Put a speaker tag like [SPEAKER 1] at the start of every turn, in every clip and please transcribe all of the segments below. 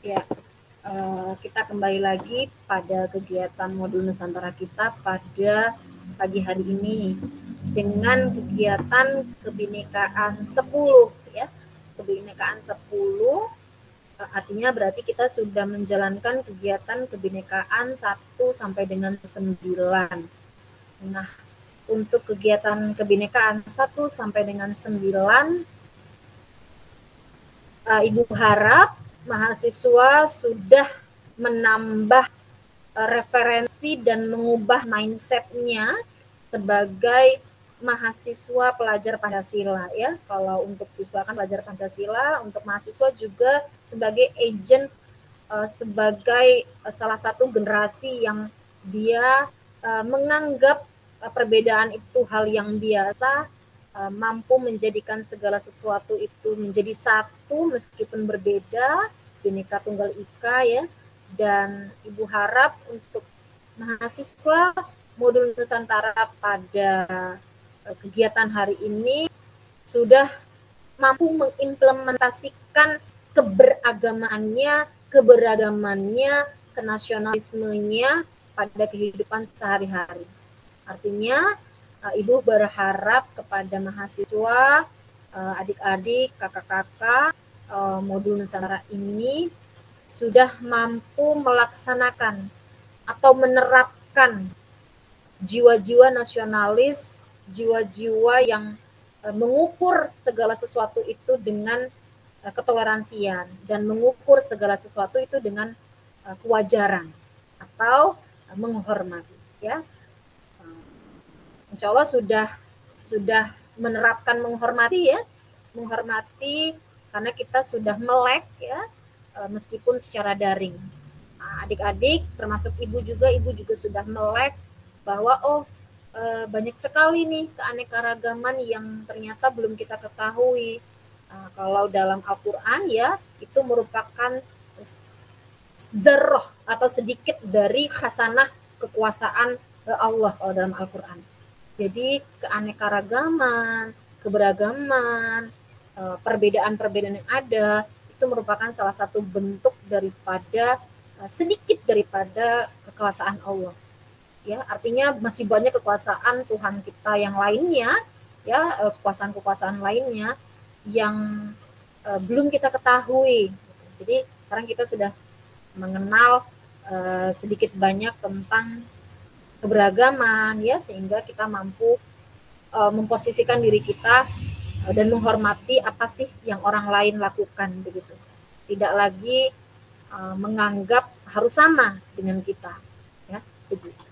[SPEAKER 1] Ya, kita kembali lagi pada kegiatan modul Nusantara kita pada pagi hari ini dengan kegiatan kebinekaan 10 ya. Kebinekaan 10 artinya berarti kita sudah menjalankan kegiatan kebinekaan 1 sampai dengan 9. Nah, untuk kegiatan kebinekaan 1 sampai dengan 9, Ibu harap mahasiswa sudah menambah referensi dan mengubah mindset-nya sebagai mahasiswa pelajar Pancasila ya. Kalau untuk siswa kan pelajar Pancasila, untuk mahasiswa juga sebagai agent, sebagai salah satu generasi yang dia menganggap perbedaan itu hal yang biasa, mampu menjadikan segala sesuatu itu menjadi satu meskipun berbeda, Bhinneka Tunggal Ika ya. Dan Ibu harap untuk mahasiswa modul Nusantara pada kegiatan hari ini sudah mampu mengimplementasikan keberagamannya, kenasionalismenya pada kehidupan sehari-hari. Artinya, Ibu berharap kepada mahasiswa, adik-adik, kakak-kakak modul Nusantara ini sudah mampu melaksanakan atau menerapkan jiwa-jiwa nasionalis, jiwa-jiwa yang mengukur segala sesuatu itu dengan ketoleransian dan mengukur segala sesuatu itu dengan kewajaran atau menghormati ya. Insya Allah sudah menerapkan menghormati ya, menghormati karena kita sudah melek ya, meskipun secara daring. Adik-adik termasuk ibu juga sudah melek bahwa banyak sekali nih keanekaragaman yang ternyata belum kita ketahui. Kalau dalam Al-Quran ya, itu merupakan zarroh atau sedikit dari khasanah kekuasaan Allah dalam Al-Quran. Jadi keanekaragaman, keberagaman, perbedaan-perbedaan yang ada itu merupakan salah satu bentuk daripada sedikit daripada kekuasaan Allah. Ya, artinya masih banyak kekuasaan Tuhan kita yang lainnya, ya, kekuasaan-kekuasaan lainnya yang belum kita ketahui. Jadi sekarang kita sudah mengenal sedikit banyak tentang keberagaman ya, sehingga kita mampu memposisikan diri kita dan menghormati apa sih yang orang lain lakukan begitu. Tidak lagi menganggap harus sama dengan kita ya, begitu.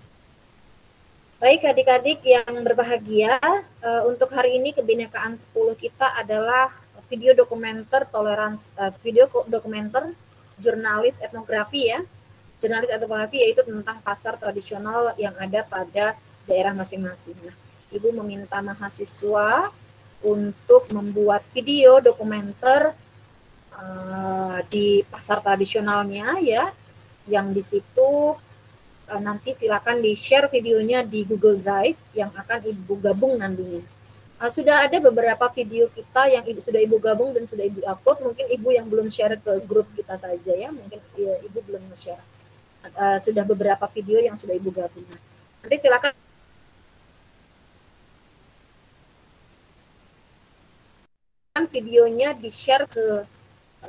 [SPEAKER 1] Baik adik-adik yang berbahagia, untuk hari ini kebinekaan 10 kita adalah video dokumenter jurnalis etnografi ya. Jurnalis etnografi yaitu tentang pasar tradisional yang ada pada daerah masing-masing. Nah, Ibu meminta mahasiswa untuk membuat video dokumenter di pasar tradisionalnya ya, yang di situ nanti silakan di-share videonya di Google Drive yang akan Ibu gabung nantinya. Sudah ada beberapa video kita yang sudah Ibu gabung dan sudah Ibu upload, mungkin Ibu yang belum share ke grup kita saja ya, mungkin ya, Ibu belum share. Sudah beberapa video yang sudah Ibu gabung. Nanti silakan videonya di-share ke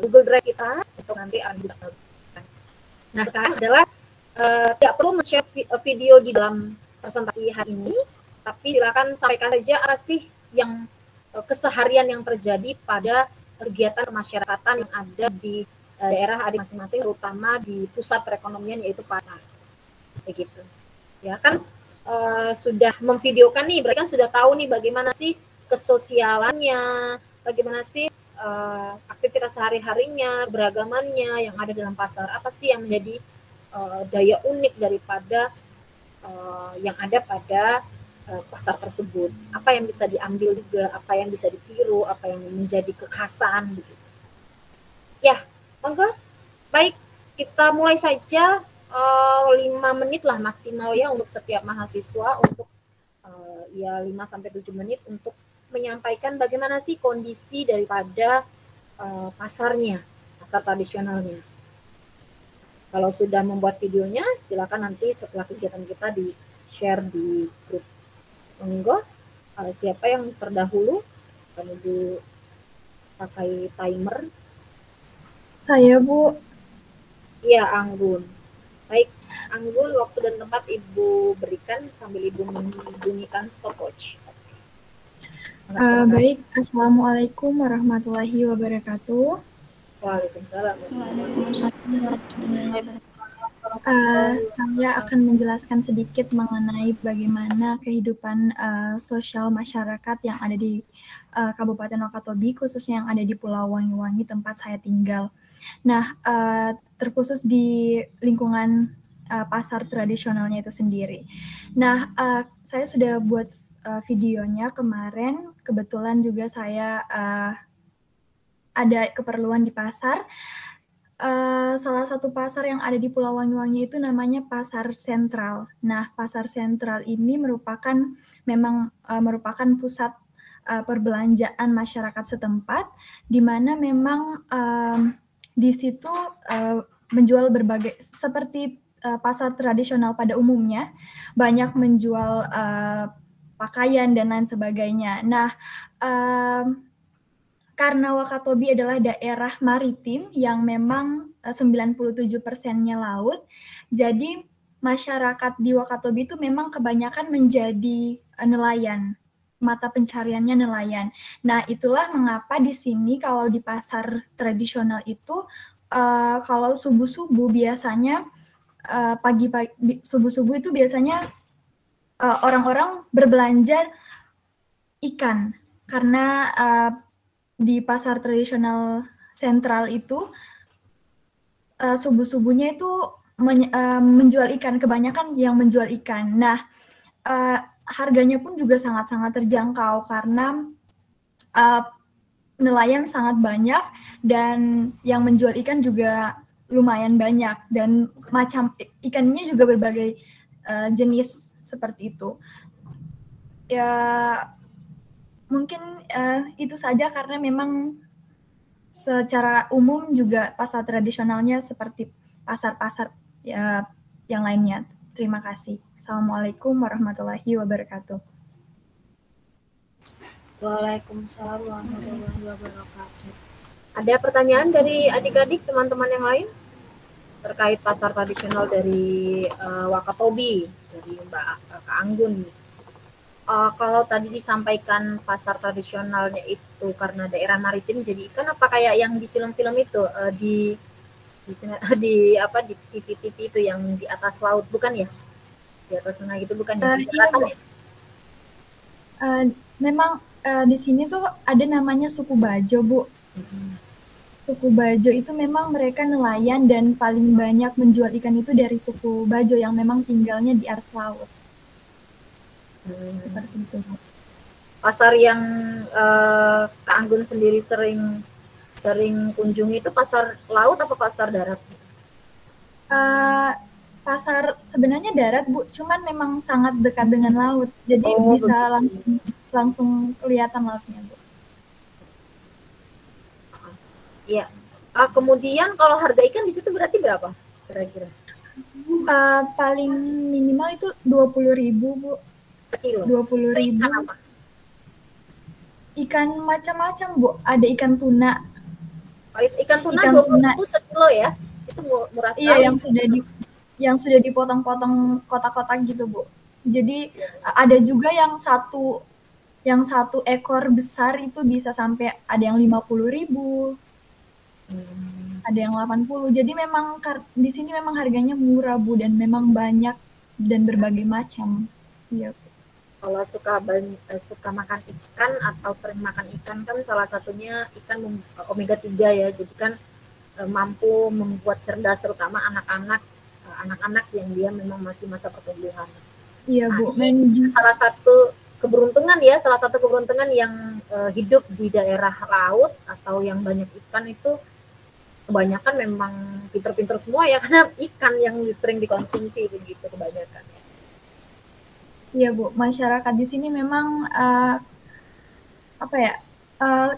[SPEAKER 1] Google Drive kita untuk nanti bisa. Nah, sekarang adalah tidak perlu men-share video di dalam presentasi hari ini, tapi silakan sampaikan saja apa sih yang keseharian yang terjadi pada kegiatan kemasyarakatan yang ada di daerah adik masing-masing, terutama di pusat perekonomian yaitu pasar. Begitu. Ya kan sudah memvideokan nih, berarti kan sudah tahu nih bagaimana sih kesosialannya, bagaimana sih aktivitas sehari-harinya, beragamannya yang ada dalam pasar, apa sih yang menjadi daya unik daripada yang ada pada pasar tersebut, apa yang bisa diambil juga, apa yang bisa ditiru, apa yang menjadi kekhasan gitu. Ya, monggo. Baik, kita mulai saja 5 menit lah maksimal ya untuk setiap mahasiswa, untuk ya 5-7 menit untuk menyampaikan bagaimana sih kondisi daripada pasarnya, pasar tradisionalnya. Kalau sudah membuat videonya, silakan nanti setelah kegiatan kita di-share di grup. Monggo, siapa yang terdahulu? Menuju pakai timer.
[SPEAKER 2] Saya, Bu.
[SPEAKER 1] Iya, Anggun. Baik, Anggun, waktu dan tempat Ibu berikan sambil Ibu membunyikan stopwatch.
[SPEAKER 2] Baik, Assalamualaikum warahmatullahi wabarakatuh.
[SPEAKER 1] Waalaikumsalam.
[SPEAKER 2] Saya akan menjelaskan sedikit mengenai bagaimana kehidupan sosial masyarakat yang ada di Kabupaten Wakatobi, khususnya yang ada di Pulau Wangi-Wangi tempat saya tinggal. Nah, terkhusus di lingkungan pasar tradisionalnya itu sendiri. Nah, saya sudah buat videonya kemarin. Kebetulan juga saya ada keperluan di pasar. Salah satu pasar yang ada di Pulau Wangi-Wangi itu namanya Pasar Sentral. Nah, Pasar Sentral ini merupakan pusat perbelanjaan masyarakat setempat, di mana memang di situ menjual berbagai seperti pasar tradisional pada umumnya, banyak menjual pakaian dan lain sebagainya. Nah, karena Wakatobi adalah daerah maritim yang memang 97%-nya laut, jadi masyarakat di Wakatobi itu memang kebanyakan menjadi nelayan, mata pencariannya nelayan. Nah, itulah mengapa di sini kalau di pasar tradisional itu kalau subuh-subuh biasanya pagi-pagi subuh-subuh itu biasanya orang-orang berbelanja ikan karena di pasar tradisional sentral itu subuh-subuhnya itu menjual ikan, kebanyakan yang menjual ikan. Nah, harganya pun juga sangat-sangat terjangkau karena nelayan sangat banyak dan yang menjual ikan juga lumayan banyak dan macam ikannya juga berbagai jenis seperti itu. Ya, mungkin itu saja karena memang secara umum juga pasar tradisionalnya seperti pasar-pasar ya yang lainnya. Terima kasih. Assalamualaikum warahmatullahi wabarakatuh.
[SPEAKER 1] Waalaikumsalam warahmatullahi wabarakatuh. Ada pertanyaan dari adik-adik teman-teman yang lain terkait pasar tradisional dari Wakatobi, dari Mbak Kak Anggun? Kalau tadi disampaikan pasar tradisionalnya itu karena daerah maritim jadi ikan, apa kayak yang di film-film itu di apa di TV-TV itu yang di atas laut, bukan ya? Di atas sana gitu bukan ya?
[SPEAKER 2] Iya, Bu. Memang di sini tuh ada namanya suku Bajo, Bu. Suku Bajo itu memang mereka nelayan dan paling banyak menjual ikan itu dari suku Bajo yang memang tinggalnya di atas laut. Seperti itu.
[SPEAKER 1] Pasar yang Kak Anggun sendiri sering kunjungi itu pasar laut apa pasar darat?
[SPEAKER 2] Pasar sebenarnya darat, Bu, cuman memang sangat dekat dengan laut, jadi bisa langsung kelihatan lautnya, Bu.
[SPEAKER 1] Iya. Kemudian kalau harga ikan di situ berarti berapa kira-kira?
[SPEAKER 2] Paling minimal itu 20.000, Bu.
[SPEAKER 1] Sekilo.
[SPEAKER 2] 20.000.
[SPEAKER 1] Ikan apa?
[SPEAKER 2] Ikan macam-macam, Bu. Ada ikan tuna.
[SPEAKER 1] Ikan tuna 20.000 sekilo ya? Itu murah sekali.
[SPEAKER 2] Iya, yang sudah dipotong-potong kotak-kotak gitu, Bu. Jadi ada juga yang satu ekor besar itu bisa sampai ada yang 50.000. Ada yang 80. Jadi memang di sini memang harganya murah, Bu, dan memang banyak dan berbagai macam. Iya, Bu.
[SPEAKER 1] Kalau suka makan ikan atau sering makan ikan kan salah satunya ikan omega 3 ya. Jadi kan mampu membuat cerdas terutama anak-anak yang dia memang masih masa pertumbuhan.
[SPEAKER 2] Iya, Bu.
[SPEAKER 1] Salah satu keberuntungan yang hidup di daerah laut atau yang banyak ikan itu kebanyakan memang pinter-pinter semua ya, karena ikan yang sering dikonsumsi begitu kebanyakan.
[SPEAKER 2] Iya, Bu, masyarakat di sini memang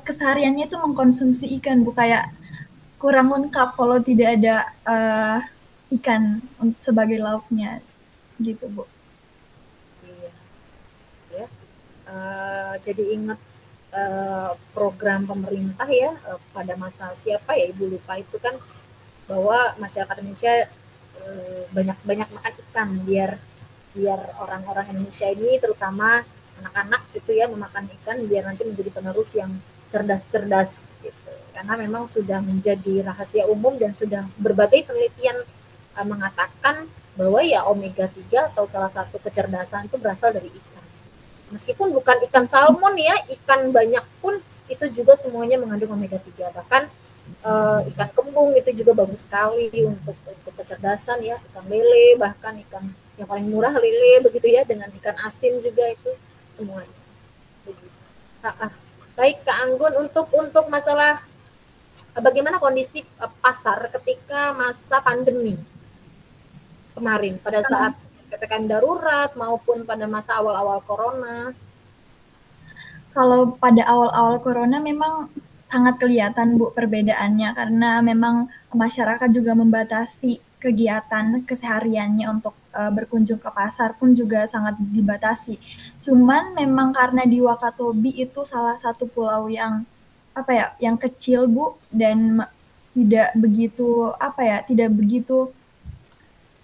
[SPEAKER 2] kesehariannya itu mengkonsumsi ikan, Bu, kayak kurang lengkap kalau tidak ada ikan sebagai lauknya gitu Bu.
[SPEAKER 1] Iya, ya. Jadi ingat program pemerintah ya pada masa siapa ya Ibu lupa itu kan, bahwa masyarakat Indonesia banyak-banyak makan ikan biar orang-orang Indonesia ini terutama anak-anak gitu ya memakan ikan biar nanti menjadi penerus yang cerdas-cerdas gitu. Karena memang sudah menjadi rahasia umum dan sudah berbagai penelitian mengatakan bahwa ya omega 3 atau salah satu kecerdasan itu berasal dari ikan. Meskipun bukan ikan salmon ya, ikan banyak pun itu juga semuanya mengandung omega 3. Bahkan ikan kembung itu juga bagus sekali untuk kecerdasan ya, ikan lele, bahkan ikan yang paling murah lele begitu ya, dengan ikan asin juga itu semuanya. Baik Kak Anggun, untuk masalah bagaimana kondisi pasar ketika masa pandemi kemarin pada saat PPKM darurat maupun pada masa awal-awal corona?
[SPEAKER 2] Kalau pada awal-awal corona memang sangat kelihatan Bu perbedaannya, karena memang masyarakat juga membatasi kegiatan kesehariannya untuk berkunjung ke pasar pun juga sangat dibatasi. Cuman memang karena di Wakatobi itu salah satu pulau yang yang kecil Bu, dan tidak begitu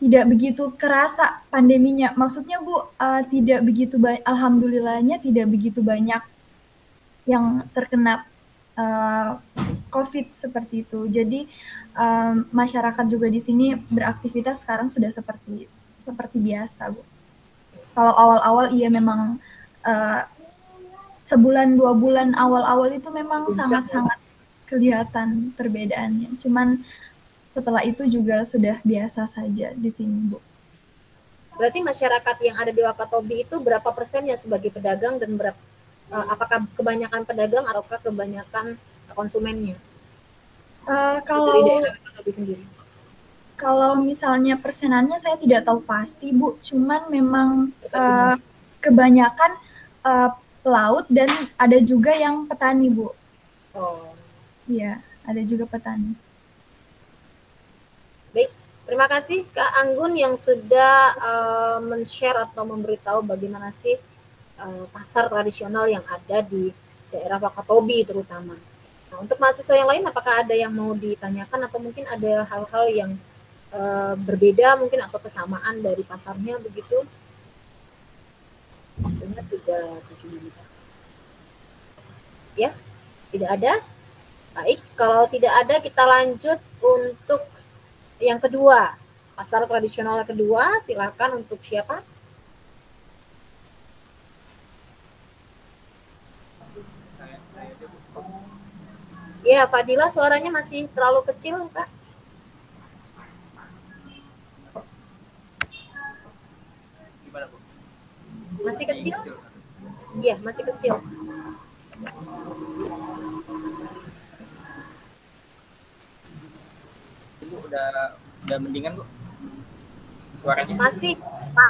[SPEAKER 2] tidak begitu kerasa pandeminya. Maksudnya Bu, tidak begitu alhamdulillahnya tidak begitu banyak yang terkena COVID seperti itu. Jadi masyarakat juga di sini beraktivitas sekarang sudah seperti biasa, Bu. Kalau awal-awal iya memang sebulan 2 bulan awal-awal itu memang sangat-sangat kelihatan perbedaannya. Cuman setelah itu juga sudah biasa saja di sini, Bu.
[SPEAKER 1] Berarti masyarakat yang ada di Wakatobi itu berapa persennya sebagai pedagang dan apakah kebanyakan pedagang ataukah kebanyakan konsumennya?
[SPEAKER 2] Kalau
[SPEAKER 1] dari daerah Wakatobi sendiri.
[SPEAKER 2] Kalau misalnya persenannya saya tidak tahu pasti Bu, cuman memang kebanyakan pelaut dan ada juga yang petani Bu.
[SPEAKER 1] Oh.
[SPEAKER 2] Iya, ada juga petani.
[SPEAKER 1] Baik, terima kasih Kak Anggun yang sudah men-share atau memberitahu bagaimana sih pasar tradisional yang ada di daerah Wakatobi terutama. Nah, untuk mahasiswa yang lain apakah ada yang mau ditanyakan atau mungkin ada hal-hal yang berbeda mungkin atau kesamaan dari pasarnya begitu? Waktunya sudah 7 menit. Ya, tidak ada? Baik, kalau tidak ada kita lanjut untuk yang kedua, pasar tradisional kedua, silakan untuk siapa? Ya, Fadila suaranya masih terlalu kecil, Kak.
[SPEAKER 3] Gimana, Bu?
[SPEAKER 1] Masih kecil? Iya, masih kecil.
[SPEAKER 3] Ibu udah mendingan, Bu? Suaranya?
[SPEAKER 1] Masih.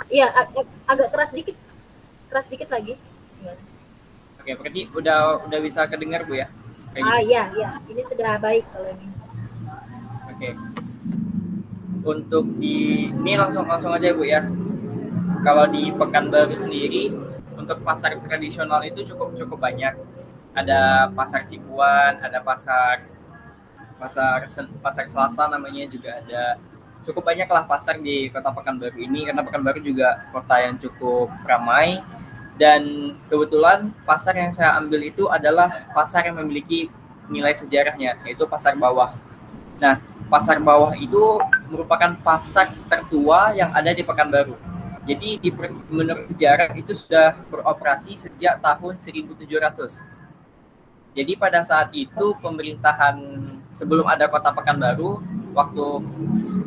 [SPEAKER 1] Iya, agak keras dikit lagi.
[SPEAKER 3] Oke, berarti udah bisa kedengar, Bu ya?
[SPEAKER 1] Iya, ini sudah baik kalau ini.
[SPEAKER 3] Oke. Untuk ini langsung aja, Bu ya. Kalau di Pekanbaru sendiri untuk pasar tradisional itu cukup banyak. Ada pasar Cikuan, ada pasar Selasa namanya juga ada. Cukup banyak lah pasar di Kota Pekanbaru ini karena Pekanbaru juga kota yang cukup ramai. Dan kebetulan pasar yang saya ambil itu adalah pasar yang memiliki nilai sejarahnya, yaitu Pasar Bawah. Nah, Pasar Bawah itu merupakan pasar tertua yang ada di Pekanbaru. Jadi menurut sejarah itu sudah beroperasi sejak tahun 1700. Jadi pada saat itu pemerintahan sebelum ada Kota Pekanbaru, waktu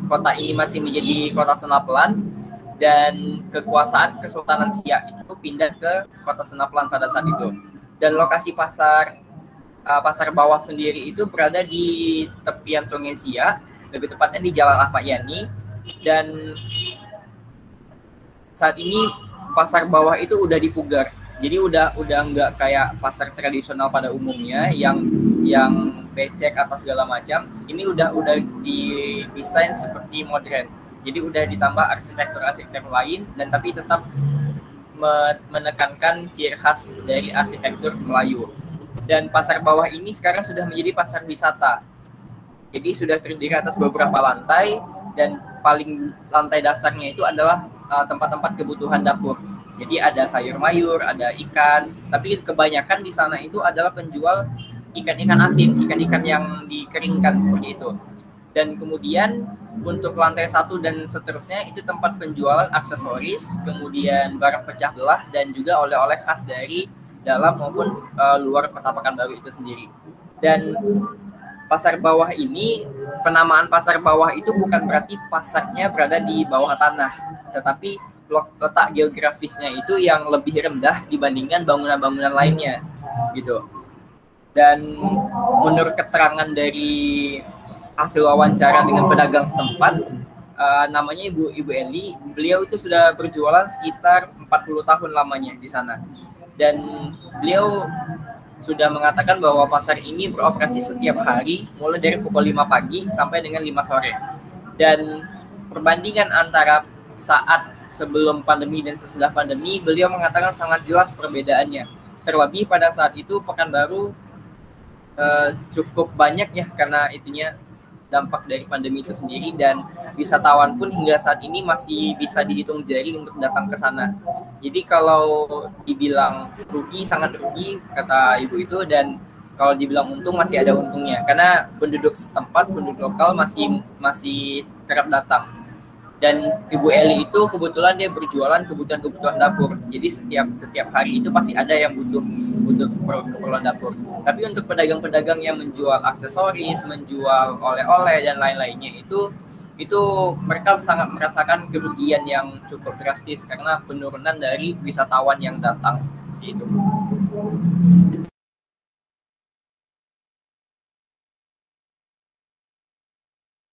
[SPEAKER 3] kota ini masih menjadi Kota Senapelan, dan kekuasaan Kesultanan Siak itu pindah ke Kota Senapelan pada saat itu. Dan lokasi pasar Bawah sendiri itu berada di tepian Sungai Siak, lebih tepatnya di Jalan Ahmad Yani. Dan saat ini Pasar Bawah itu udah dipugar. Jadi udah nggak kayak pasar tradisional pada umumnya yang becek atau segala macam. Ini udah didesain seperti modern. Jadi udah ditambah arsitektur-arsitektur lain, dan tapi tetap menekankan ciri khas dari arsitektur Melayu. Dan pasar bawah ini sekarang sudah menjadi pasar wisata. Jadi sudah terdiri atas beberapa lantai, dan paling lantai dasarnya itu adalah tempat-tempat kebutuhan dapur. Jadi ada sayur mayur, ada ikan, tapi kebanyakan di sana itu adalah penjual ikan-ikan asin, ikan-ikan yang dikeringkan seperti itu. Dan kemudian untuk lantai 1 dan seterusnya itu tempat penjualan aksesoris, kemudian barang pecah belah, dan juga oleh-oleh khas dari dalam maupun luar Kota Pekanbaru itu sendiri. Dan pasar bawah ini, penamaan pasar bawah itu bukan berarti pasarnya berada di bawah tanah, tetapi letak geografisnya itu yang lebih rendah dibandingkan bangunan-bangunan lainnya gitu. Dan menurut keterangan dari hasil wawancara dengan pedagang setempat, namanya Ibu Eli, beliau itu sudah berjualan sekitar 40 tahun lamanya di sana. Dan beliau sudah mengatakan bahwa pasar ini beroperasi setiap hari, mulai dari pukul 5 pagi sampai dengan 5 sore. Dan perbandingan antara saat sebelum pandemi dan sesudah pandemi, beliau mengatakan sangat jelas perbedaannya. Terlebih pada saat itu Pekanbaru cukup banyak ya, karena itunya dampak dari pandemi itu sendiri, dan wisatawan pun hingga saat ini masih bisa dihitung jari untuk datang ke sana. Jadi kalau dibilang rugi, sangat rugi kata ibu itu, dan kalau dibilang untung, masih ada untungnya karena penduduk setempat, penduduk lokal masih kerap datang. Dan Ibu Eli itu kebetulan dia berjualan kebutuhan dapur. Jadi setiap hari itu pasti ada yang butuh keperluan dapur. Tapi untuk pedagang-pedagang yang menjual aksesoris, menjual oleh-oleh dan lain-lainnya itu mereka sangat merasakan kerugian yang cukup drastis karena penurunan dari wisatawan yang datang seperti itu.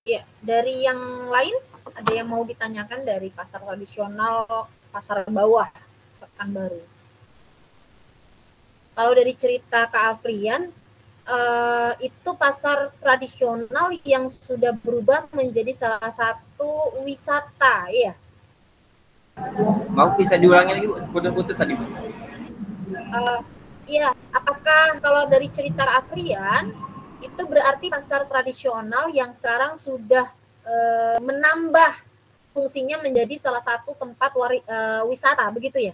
[SPEAKER 1] Ya, dari yang lain ada yang mau ditanyakan dari pasar tradisional, pasar bawah Pekanbaru? Kalau dari cerita Kak Afrian, itu pasar tradisional yang sudah berubah menjadi salah satu wisata, ya?
[SPEAKER 3] Mau bisa diulangi lagi, Bu? Putus-putus tadi, Bu.
[SPEAKER 1] Iya, apakah kalau dari cerita Kak Afrian, itu berarti pasar tradisional yang sekarang sudah menambah fungsinya menjadi salah satu tempat wisata, begitu ya?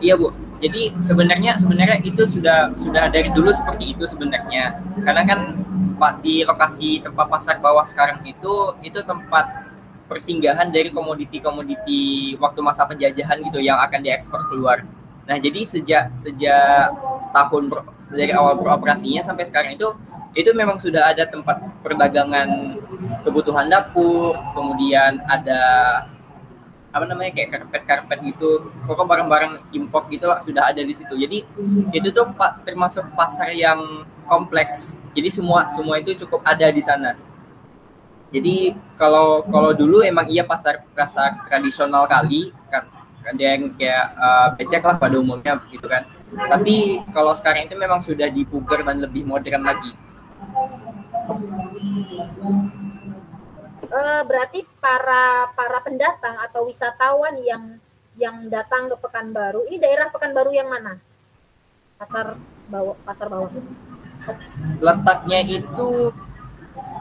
[SPEAKER 3] Iya, Bu. Jadi sebenarnya itu sudah dari dulu seperti itu sebenarnya. Karena kan di lokasi tempat pasar bawah sekarang itu tempat persinggahan dari komoditi-komoditi waktu masa penjajahan gitu yang akan diekspor keluar. Nah, jadi sejak dari awal beroperasinya sampai sekarang itu memang sudah ada tempat perdagangan kebutuhan dapur, kemudian ada kayak karpet gitu, pokok barang-barang impor gitu lah sudah ada di situ. Jadi itu tuh termasuk pasar yang kompleks. Jadi semua itu cukup ada di sana. Jadi kalau dulu emang iya pasar tradisional kali kan, ada yang kayak becek lah pada umumnya gitu kan. Tapi kalau sekarang itu memang sudah dipugar dan lebih modern lagi.
[SPEAKER 1] Berarti para pendatang atau wisatawan yang datang ke Pekanbaru, ini daerah Pekanbaru yang mana? Pasar bawah.
[SPEAKER 3] Letaknya itu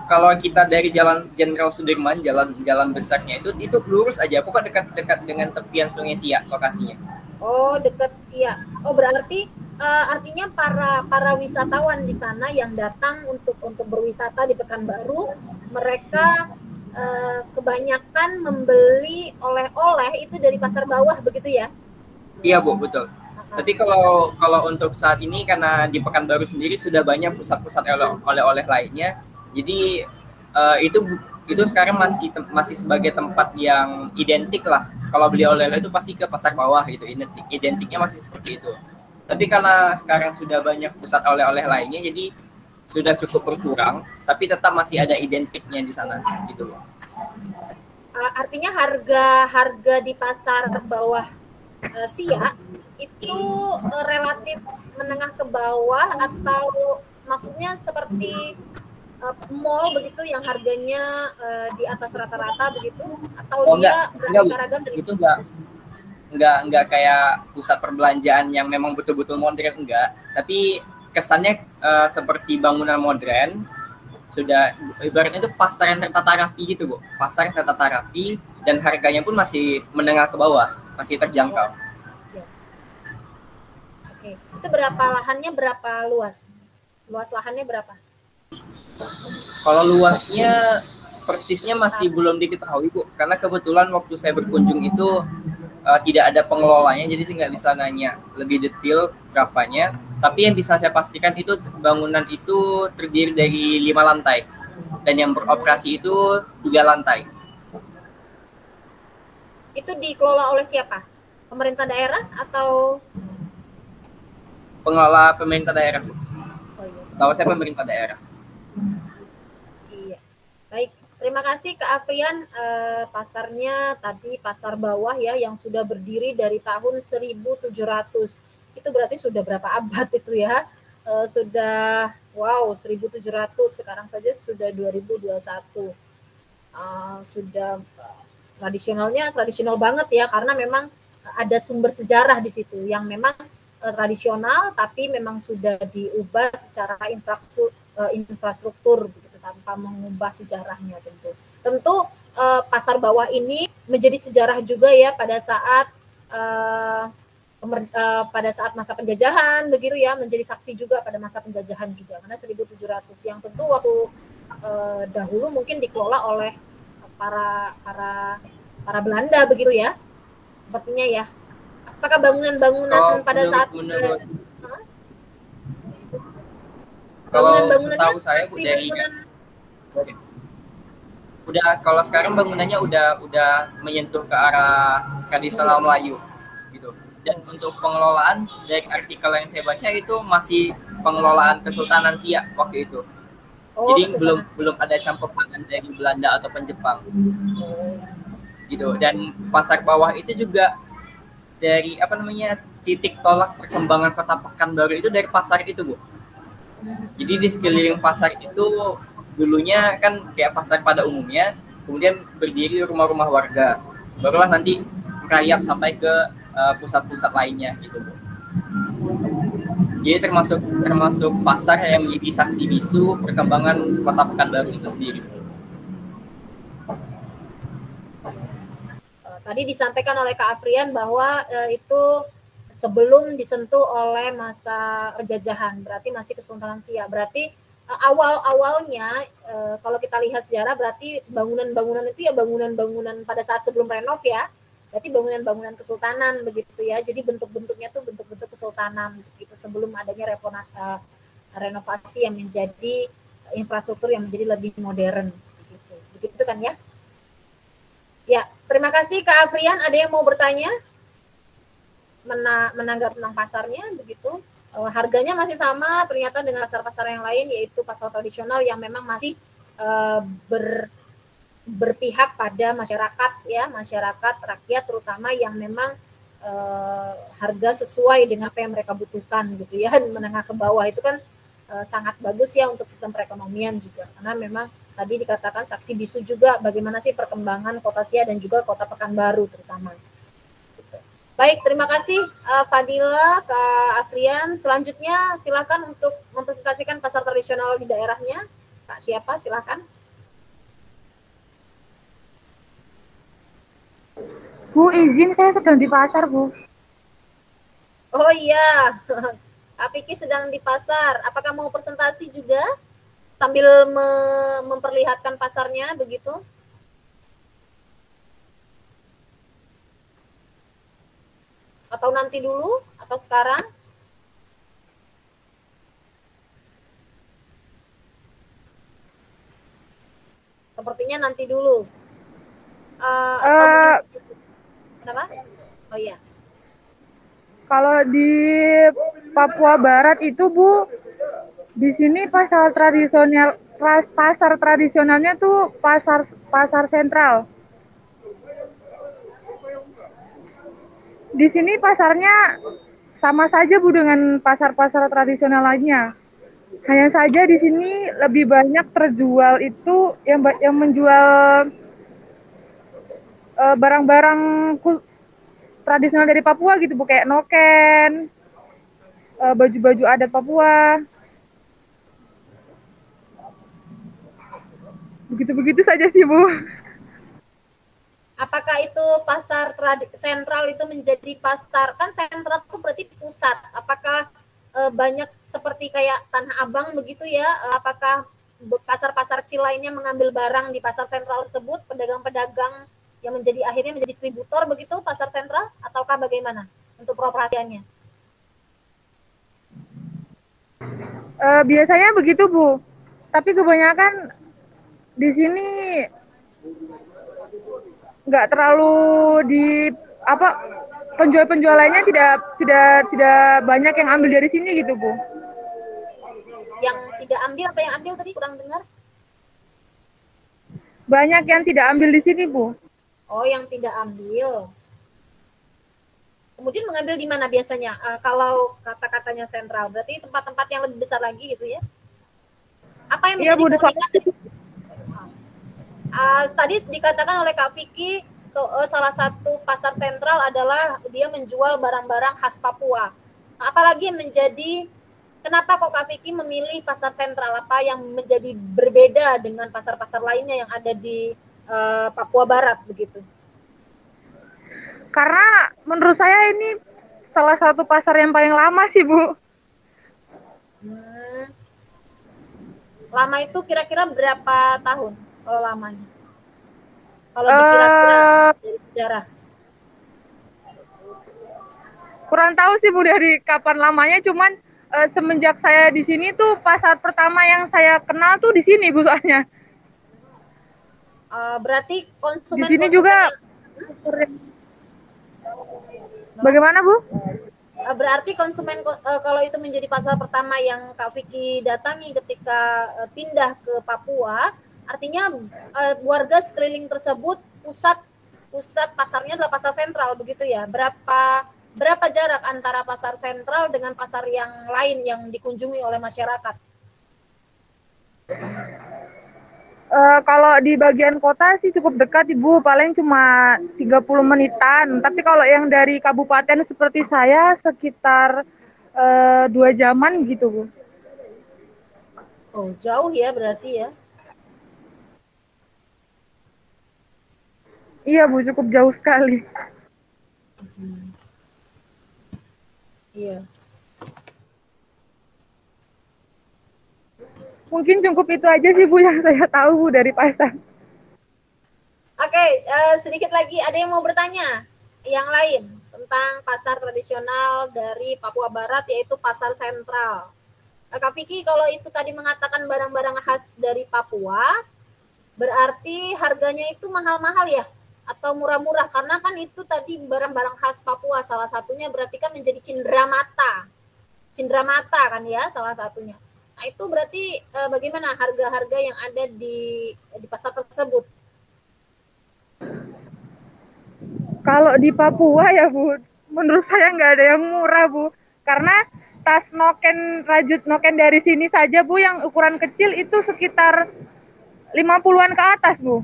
[SPEAKER 3] kalau kita dari Jalan Jenderal Sudirman, jalan besarnya itu lurus aja, pokoknya dekat dengan tepian Sungai Siak lokasinya.
[SPEAKER 1] Oh, dekat Siak. Oh, berarti artinya para wisatawan di sana yang datang untuk berwisata di Pekanbaru, mereka kebanyakan membeli oleh-oleh itu dari pasar bawah, begitu ya?
[SPEAKER 3] Iya, Bu, betul. Tapi kalau untuk saat ini karena di Pekanbaru sendiri sudah banyak pusat-pusat oleh-oleh lainnya, jadi itu sekarang masih sebagai tempat yang identik lah. Kalau beli oleh-oleh itu pasti ke pasar bawah gitu, identiknya masih seperti itu. Tapi karena sekarang sudah banyak pusat oleh-oleh lainnya, jadi sudah cukup berkurang, tapi tetap masih ada identiknya di sana gitu loh.
[SPEAKER 1] Artinya harga di pasar bawah Siak itu relatif menengah ke bawah, atau maksudnya seperti mall begitu yang harganya di atas rata-rata begitu, atau
[SPEAKER 3] Oh
[SPEAKER 1] dia
[SPEAKER 3] enggak, Bu.
[SPEAKER 1] beraneka ragam dari
[SPEAKER 3] Itu enggak kayak pusat perbelanjaan yang memang betul-betul modern, enggak. Tapi kesannya seperti bangunan modern, sudah ibaratnya itu pasar yang tertata rapi gitu, Bu. Pasar yang tertata rapi dan harganya pun masih menengah ke bawah, masih terjangkau.
[SPEAKER 1] Ya. Oke. Itu berapa lahannya, berapa luas? Luas lahannya berapa?
[SPEAKER 3] Kalau luasnya persisnya masih belum diketahui, Bu. Karena kebetulan waktu saya berkunjung itu tidak ada pengelolanya, jadi saya nggak bisa nanya lebih detail berapanya. Tapi yang bisa saya pastikan itu bangunan itu terdiri dari 5 lantai dan yang beroperasi itu 3 lantai.
[SPEAKER 1] Itu dikelola oleh siapa? Pemerintah daerah atau
[SPEAKER 3] Pengelola pemerintah daerah, Bu.
[SPEAKER 1] Oh iya.
[SPEAKER 3] Setahu saya pemerintah daerah.
[SPEAKER 1] Iya. Baik, terima kasih Kak Afrian. Pasarnya tadi pasar bawah ya yang sudah berdiri dari tahun 1700. Itu berarti sudah berapa abad itu ya? Sudah 1700, sekarang saja sudah 2021. Sudah tradisional banget ya, karena memang ada sumber sejarah di situ yang memang tradisional tapi memang sudah diubah secara infrastruktur gitu, tanpa mengubah sejarahnya tentu. Pasar bawah ini menjadi sejarah juga ya pada saat masa penjajahan begitu ya, menjadi saksi juga pada masa penjajahan juga, karena 1700 yang tentu waktu dahulu mungkin dikelola oleh para Belanda begitu ya, sepertinya ya. Apakah bangunan-bangunan pada saat bangunan-bangunannya
[SPEAKER 3] setahu saya
[SPEAKER 1] masih
[SPEAKER 3] dari
[SPEAKER 1] bangunan
[SPEAKER 3] kalau sekarang bangunannya udah menyentuh ke arah tradisional Melayu gitu. Dan untuk pengelolaan dari artikel yang saya baca itu masih pengelolaan Kesultanan Siak waktu itu. Jadi belum ada campur tangan dari Belanda ataupun Jepang. Gitu. Dan pasar bawah itu juga dari titik tolak perkembangan kota Pekanbaru itu dari pasar itu, Bu. Jadi di sekeliling pasar itu dulunya kan kayak pasar pada umumnya, kemudian berdiri rumah-rumah warga, barulah nanti merayap sampai ke pusat-pusat lainnya gitu, Bu. Jadi termasuk pasar yang menjadi saksi bisu perkembangan kota Pekanbaru itu sendiri.
[SPEAKER 1] Tadi disampaikan oleh Kak Afrian bahwa itu sebelum disentuh oleh masa penjajahan, berarti masih Kesultanan Siak. Berarti awal-awalnya kalau kita lihat sejarah, berarti bangunan-bangunan itu ya bangunan-bangunan pada saat sebelum renov ya. Berarti bangunan-bangunan kesultanan begitu ya. Jadi bentuk-bentuknya tuh bentuk-bentuk kesultanan gitu, sebelum adanya renovasi yang menjadi infrastruktur yang menjadi lebih modern gitu. Begitu kan ya? Ya, terima kasih Kak Afrian. Ada yang mau bertanya? Menanggap tentang pasarnya begitu. Harganya masih sama ternyata dengan pasar-pasar yang lain, yaitu pasar tradisional yang memang masih berpihak pada masyarakat ya, masyarakat rakyat terutama yang memang harga sesuai dengan apa yang mereka butuhkan gitu ya. Menengah ke bawah itu kan sangat bagus ya untuk sistem perekonomian juga, karena memang tadi dikatakan saksi bisu juga bagaimana sih perkembangan kota Siak dan juga kota Pekanbaru terutama. Baik, terima kasih Fadila, Kak Afrian. Selanjutnya silakan untuk mempresentasikan pasar tradisional di daerahnya. Kak siapa? Silakan.
[SPEAKER 4] Bu, izin saya sedang di pasar, Bu.
[SPEAKER 1] Oh iya, Kak Vicky sedang di pasar. Apakah mau presentasi juga sambil memperlihatkan pasarnya begitu? Atau nanti dulu, atau sekarang? Sepertinya nanti dulu. Kenapa? Oh iya.
[SPEAKER 4] Kalau di Papua Barat itu, Bu, di sini pasar tradisionalnya tuh pasar sentral. Di sini pasarnya sama saja, Bu, dengan pasar-pasar tradisional lainnya. Hanya saja di sini lebih banyak terjual itu yang menjual barang-barang tradisional dari Papua gitu Bu, kayak noken, baju-baju adat Papua. Begitu-begitu saja sih Bu.
[SPEAKER 1] Apakah itu pasar sentral itu menjadi pasar, kan sentral itu berarti pusat, apakah banyak seperti kayak Tanah Abang begitu ya, apakah pasar-pasar kecil lainnya mengambil barang di pasar sentral tersebut, pedagang-pedagang yang menjadi akhirnya menjadi distributor begitu pasar sentral, ataukah bagaimana untuk peroperasiannya?
[SPEAKER 4] Biasanya begitu Bu, tapi kebanyakan di sini nggak terlalu di apa, penjual-penjual lainnya tidak banyak yang ambil dari sini gitu Bu.
[SPEAKER 1] Yang tidak ambil, apa yang ambil tadi kurang dengar?
[SPEAKER 4] Banyak yang tidak ambil di sini Bu.
[SPEAKER 1] Oh, yang tidak ambil. Kemudian mengambil di mana biasanya? Kalau kata-katanya sentral, berarti tempat-tempat yang lebih besar lagi gitu ya? Apa yang
[SPEAKER 4] Iya
[SPEAKER 1] menjadi
[SPEAKER 4] Bu,
[SPEAKER 1] keunikan? Tadi dikatakan oleh Kak Vicky, salah satu pasar sentral adalah dia menjual barang-barang khas Papua. Apalagi yang menjadi, kenapa kok Kak Vicky memilih pasar sentral? Apa yang menjadi berbeda dengan pasar-pasar lainnya yang ada di Papua Barat begitu?
[SPEAKER 4] karena menurut saya ini salah satu pasar yang paling lama sih Bu.
[SPEAKER 1] Lama itu kira-kira berapa tahun kalau lamanya? Kalau dikira-kira dari sejarah.
[SPEAKER 4] Kurang tahu sih Bu dari kapan lamanya, cuman semenjak saya di sini tuh pasar pertama yang saya kenal tuh di sini Bu soalnya.
[SPEAKER 1] Berarti
[SPEAKER 4] Di
[SPEAKER 1] konsumen-konsumen
[SPEAKER 4] sini juga bagaimana Bu?
[SPEAKER 1] Berarti konsumen kalau itu menjadi pasar pertama yang Kak Vicky datangi ketika pindah ke Papua, artinya warga sekeliling tersebut pusat pasarnya adalah pasar sentral begitu ya. Berapa jarak antara pasar sentral dengan pasar yang lain yang dikunjungi oleh masyarakat?
[SPEAKER 4] Kalau di bagian kota sih cukup dekat Ibu, paling cuma 30 menitan. Tapi kalau yang dari kabupaten seperti saya sekitar 2 jaman gitu Bu.
[SPEAKER 1] Oh, jauh ya berarti ya.
[SPEAKER 4] Iya Bu, cukup jauh sekali.
[SPEAKER 1] Iya.
[SPEAKER 4] Mungkin cukup itu aja sih Bu yang saya tahu Bu dari pasar.
[SPEAKER 1] Oke, sedikit lagi ada yang mau bertanya yang lain tentang pasar tradisional dari Papua Barat yaitu pasar sentral. Kak Vicky, kalau itu tadi mengatakan barang-barang khas dari Papua, berarti harganya itu mahal-mahal ya? Atau murah-murah? Karena kan itu tadi barang-barang khas Papua, salah satunya berarti kan menjadi cindramata. Cindramata kan ya salah satunya. Nah itu berarti bagaimana harga-harga yang ada di pasar tersebut?
[SPEAKER 4] Kalau di Papua ya Bu, menurut saya nggak ada yang murah Bu. Karena tas noken, rajut noken dari sini saja Bu, yang ukuran kecil itu sekitar 50-an ke atas Bu.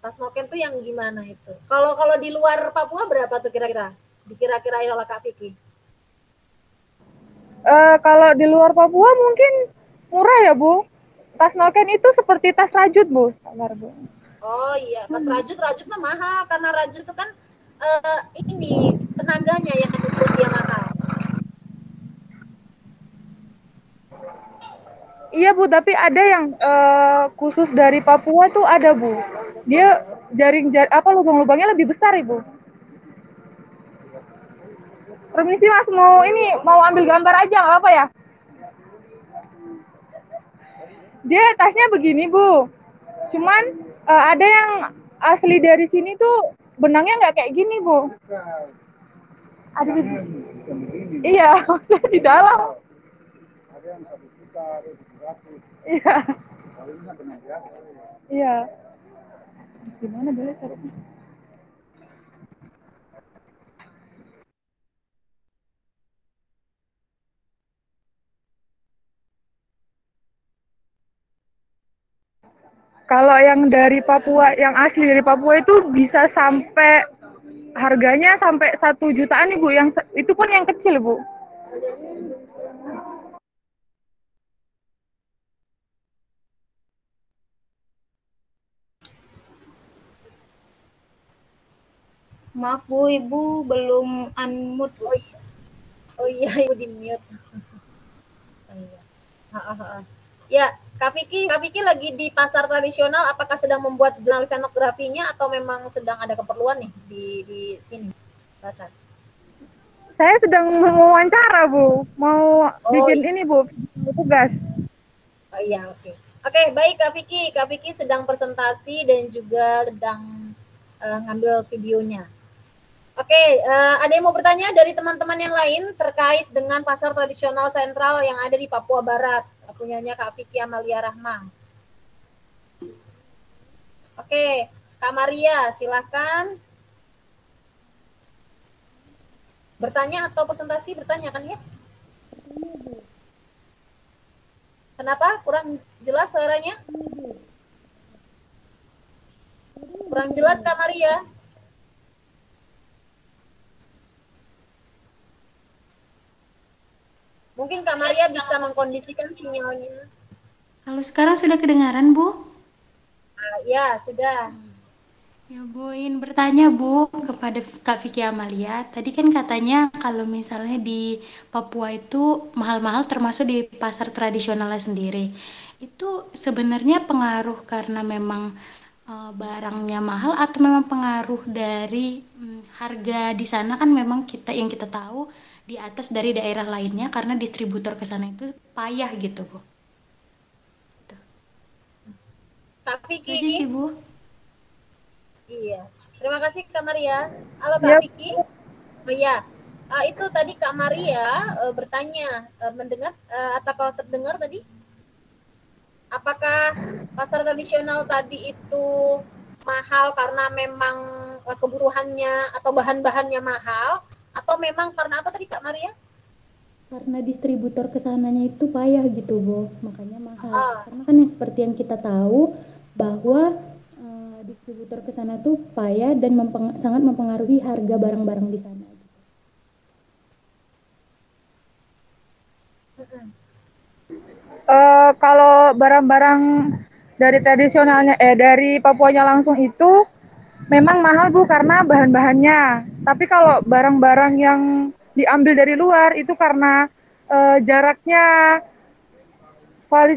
[SPEAKER 1] Tas noken tuh yang gimana itu? Kalau di luar Papua berapa tuh kira-kira? Dikira-kira oleh Kak Vicky.
[SPEAKER 4] Kalau di luar Papua mungkin murah ya Bu. Tas noken itu seperti tas rajut Bu. Sabar Bu.
[SPEAKER 1] Oh iya, tas rajut mah mahal karena rajut itu kan ini tenaganya yang membuat dia mahal.
[SPEAKER 4] Iya Bu, tapi ada yang khusus dari Papua tuh ada Bu. Dia lubang-lubangnya lebih besar Ibu. Permisi Mas, mau ambil gambar aja nggak apa ya? Dia tasnya begini Bu. Cuman ada yang asli dari sini tuh benangnya nggak kayak gini Bu. Ada di iya, di dalam. Ada yang 1 juta, ada 700. Iya. Iya. Gimana boleh caranya? Kalau yang dari Papua, yang asli dari Papua itu bisa sampai harganya sampai 1 jutaan Ibu, yang itu pun yang kecil Bu.
[SPEAKER 1] Maaf Bu, Ibu belum unmute. Oh iya, Ibu di mute. Oh, iya. Ya, Kak Vicky lagi di pasar tradisional. Apakah sedang membuat jurnal scenografinya atau memang sedang ada keperluan nih di sini pasar?
[SPEAKER 4] Saya sedang mewawancara Bu, mau bikin
[SPEAKER 1] iya.
[SPEAKER 4] ini Bu, tugas.
[SPEAKER 1] Oh iya, oke. Oke, baik Kak Vicky. Kak Vicky sedang presentasi dan juga sedang ngambil videonya. Oke, ada yang mau bertanya dari teman-teman yang lain terkait dengan pasar tradisional sentral yang ada di Papua Barat, punyanya Kak Vicky Amalia Rahma. Oke, Kak Maria, silahkan bertanya atau presentasi, bertanya kan ya? Kenapa? Kurang jelas suaranya? Kurang jelas Kak Maria? Mungkin Kak Maria bisa mengkondisikan sinyalnya.
[SPEAKER 5] Kalau sekarang sudah kedengaran, Bu?
[SPEAKER 1] Ya, sudah.
[SPEAKER 5] Ya, Bu, ingin bertanya, Bu, kepada Kak Vicky Amalia. Tadi kan katanya kalau misalnya di Papua itu mahal-mahal termasuk di pasar tradisionalnya sendiri. Itu sebenarnya pengaruh karena memang barangnya mahal atau memang pengaruh dari harga di sana kan memang yang kita tahu di atas dari daerah lainnya karena distributor ke sana itu payah gitu, Bu.
[SPEAKER 1] Kak
[SPEAKER 5] Itu aja
[SPEAKER 1] Vicky.
[SPEAKER 5] sih, Bu.
[SPEAKER 1] Iya. Terima kasih Kak Maria. Halo Kak Vicky. Oh iya. Itu tadi Kak Maria bertanya, mendengar atau terdengar tadi? Apakah pasar tradisional tadi itu mahal karena memang kebutuhannya atau bahan-bahannya mahal, atau memang karena apa tadi Kak Maria?
[SPEAKER 5] Karena distributor kesananya itu payah gitu, Bu, makanya mahal. Karena kan yang seperti yang kita tahu bahwa distributor kesana tuh payah dan sangat mempengaruhi harga barang-barang di sana.
[SPEAKER 4] Kalau barang-barang dari tradisionalnya dari Papuanya langsung itu memang mahal Bu karena bahan-bahannya. Tapi kalau barang-barang yang diambil dari luar itu karena jaraknya,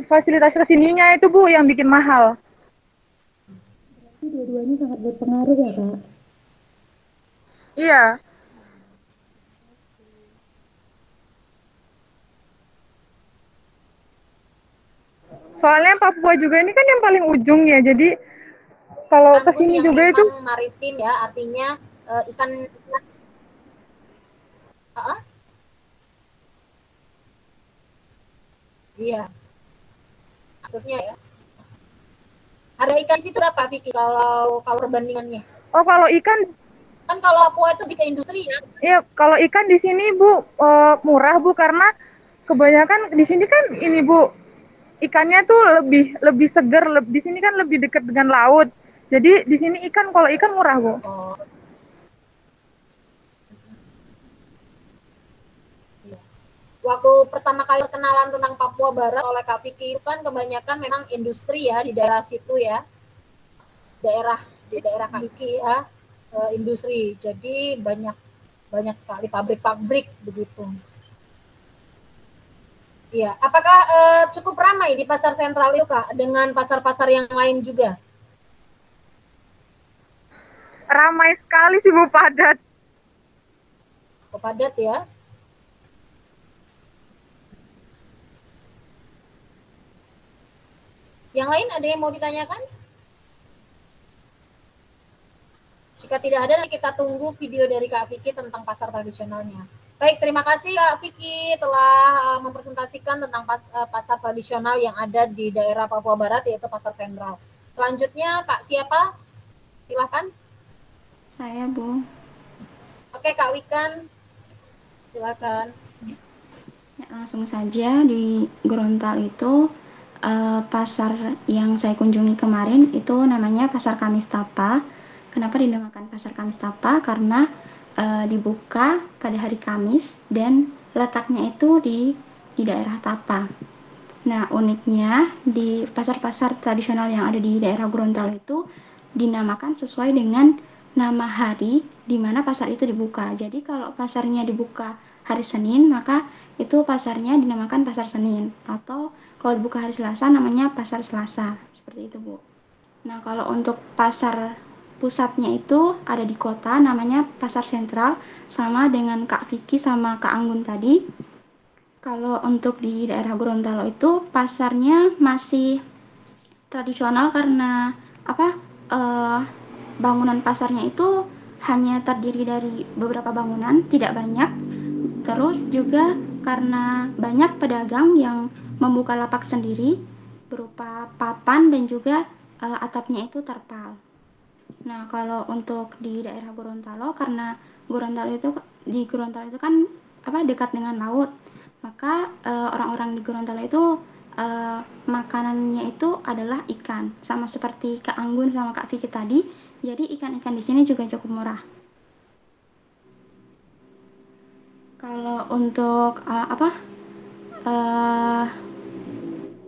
[SPEAKER 4] fasilitas kesininya itu Bu yang bikin mahal.
[SPEAKER 5] Berarti dua-duanya sangat berpengaruh ya, Kak?
[SPEAKER 4] Iya. Soalnya Papua juga ini kan yang paling ujung ya, jadi kalau kesini juga itu
[SPEAKER 1] maritim ya, artinya ikan. Iya, aksesnya ya. Harga ikan di situ berapa Vicky kalau perbandingannya?
[SPEAKER 4] Oh, kalau ikan
[SPEAKER 1] kan kalau Papua itu di ke industri ya.
[SPEAKER 4] Iya, kalau ikan di sini Bu murah Bu karena kebanyakan di sini kan ini Bu ikannya tuh lebih seger, di sini kan lebih dekat dengan laut. Jadi di sini kalau ikan murah Bu.
[SPEAKER 1] Oh. Waktu pertama kali perkenalan tentang Papua Barat oleh Kak Vicky itu kan kebanyakan memang industri ya di daerah situ ya. Di daerah Kak Vicky ya, industri. Jadi banyak sekali pabrik-pabrik begitu. Iya, apakah cukup ramai di pasar sentral itu Kak dengan pasar-pasar yang lain juga?
[SPEAKER 4] Ramai sekali sih Bu, padat.
[SPEAKER 1] Oh, padat ya. Yang lain ada yang mau ditanyakan? Jika tidak ada, kita tunggu video dari Kak Vicky tentang pasar tradisionalnya. Baik, terima kasih Kak Vicky telah mempresentasikan tentang pasar tradisional yang ada di daerah Papua Barat, yaitu Pasar Sentral. Selanjutnya, Kak siapa? Silahkan.
[SPEAKER 5] Saya, Bu.
[SPEAKER 1] Oke, Kak Wikan. Silakan.
[SPEAKER 5] Ya, langsung saja di Gorontalo itu
[SPEAKER 6] pasar yang saya kunjungi kemarin itu namanya Pasar Kamis Tapa. Kenapa dinamakan Pasar Kamis Tapa? Karena dibuka pada hari Kamis dan letaknya itu di daerah Tapa. Nah, uniknya di pasar-pasar tradisional yang ada di daerah Gorontalo itu dinamakan sesuai dengan nama hari di mana pasar itu dibuka. Jadi kalau pasarnya dibuka hari Senin, maka itu pasarnya dinamakan Pasar Senin. Atau kalau dibuka hari Selasa namanya Pasar Selasa. Seperti itu, Bu. Nah, kalau untuk pasar pusatnya itu ada di kota namanya Pasar Sentral, sama dengan Kak Vicky sama Kak Anggun tadi. Kalau untuk di daerah Gorontalo itu pasarnya masih tradisional karena apa? Bangunan pasarnya itu hanya terdiri dari beberapa bangunan, tidak banyak. Terus juga karena banyak pedagang yang membuka lapak sendiri berupa papan dan juga atapnya itu terpal. Nah, kalau untuk di daerah Gorontalo, karena Gorontalo itu kan dekat dengan laut, maka orang-orang di Gorontalo itu makanannya itu adalah ikan, sama seperti Kak Anggun sama Kak Vicky tadi. Jadi ikan-ikan di sini juga cukup murah. Kalau untuk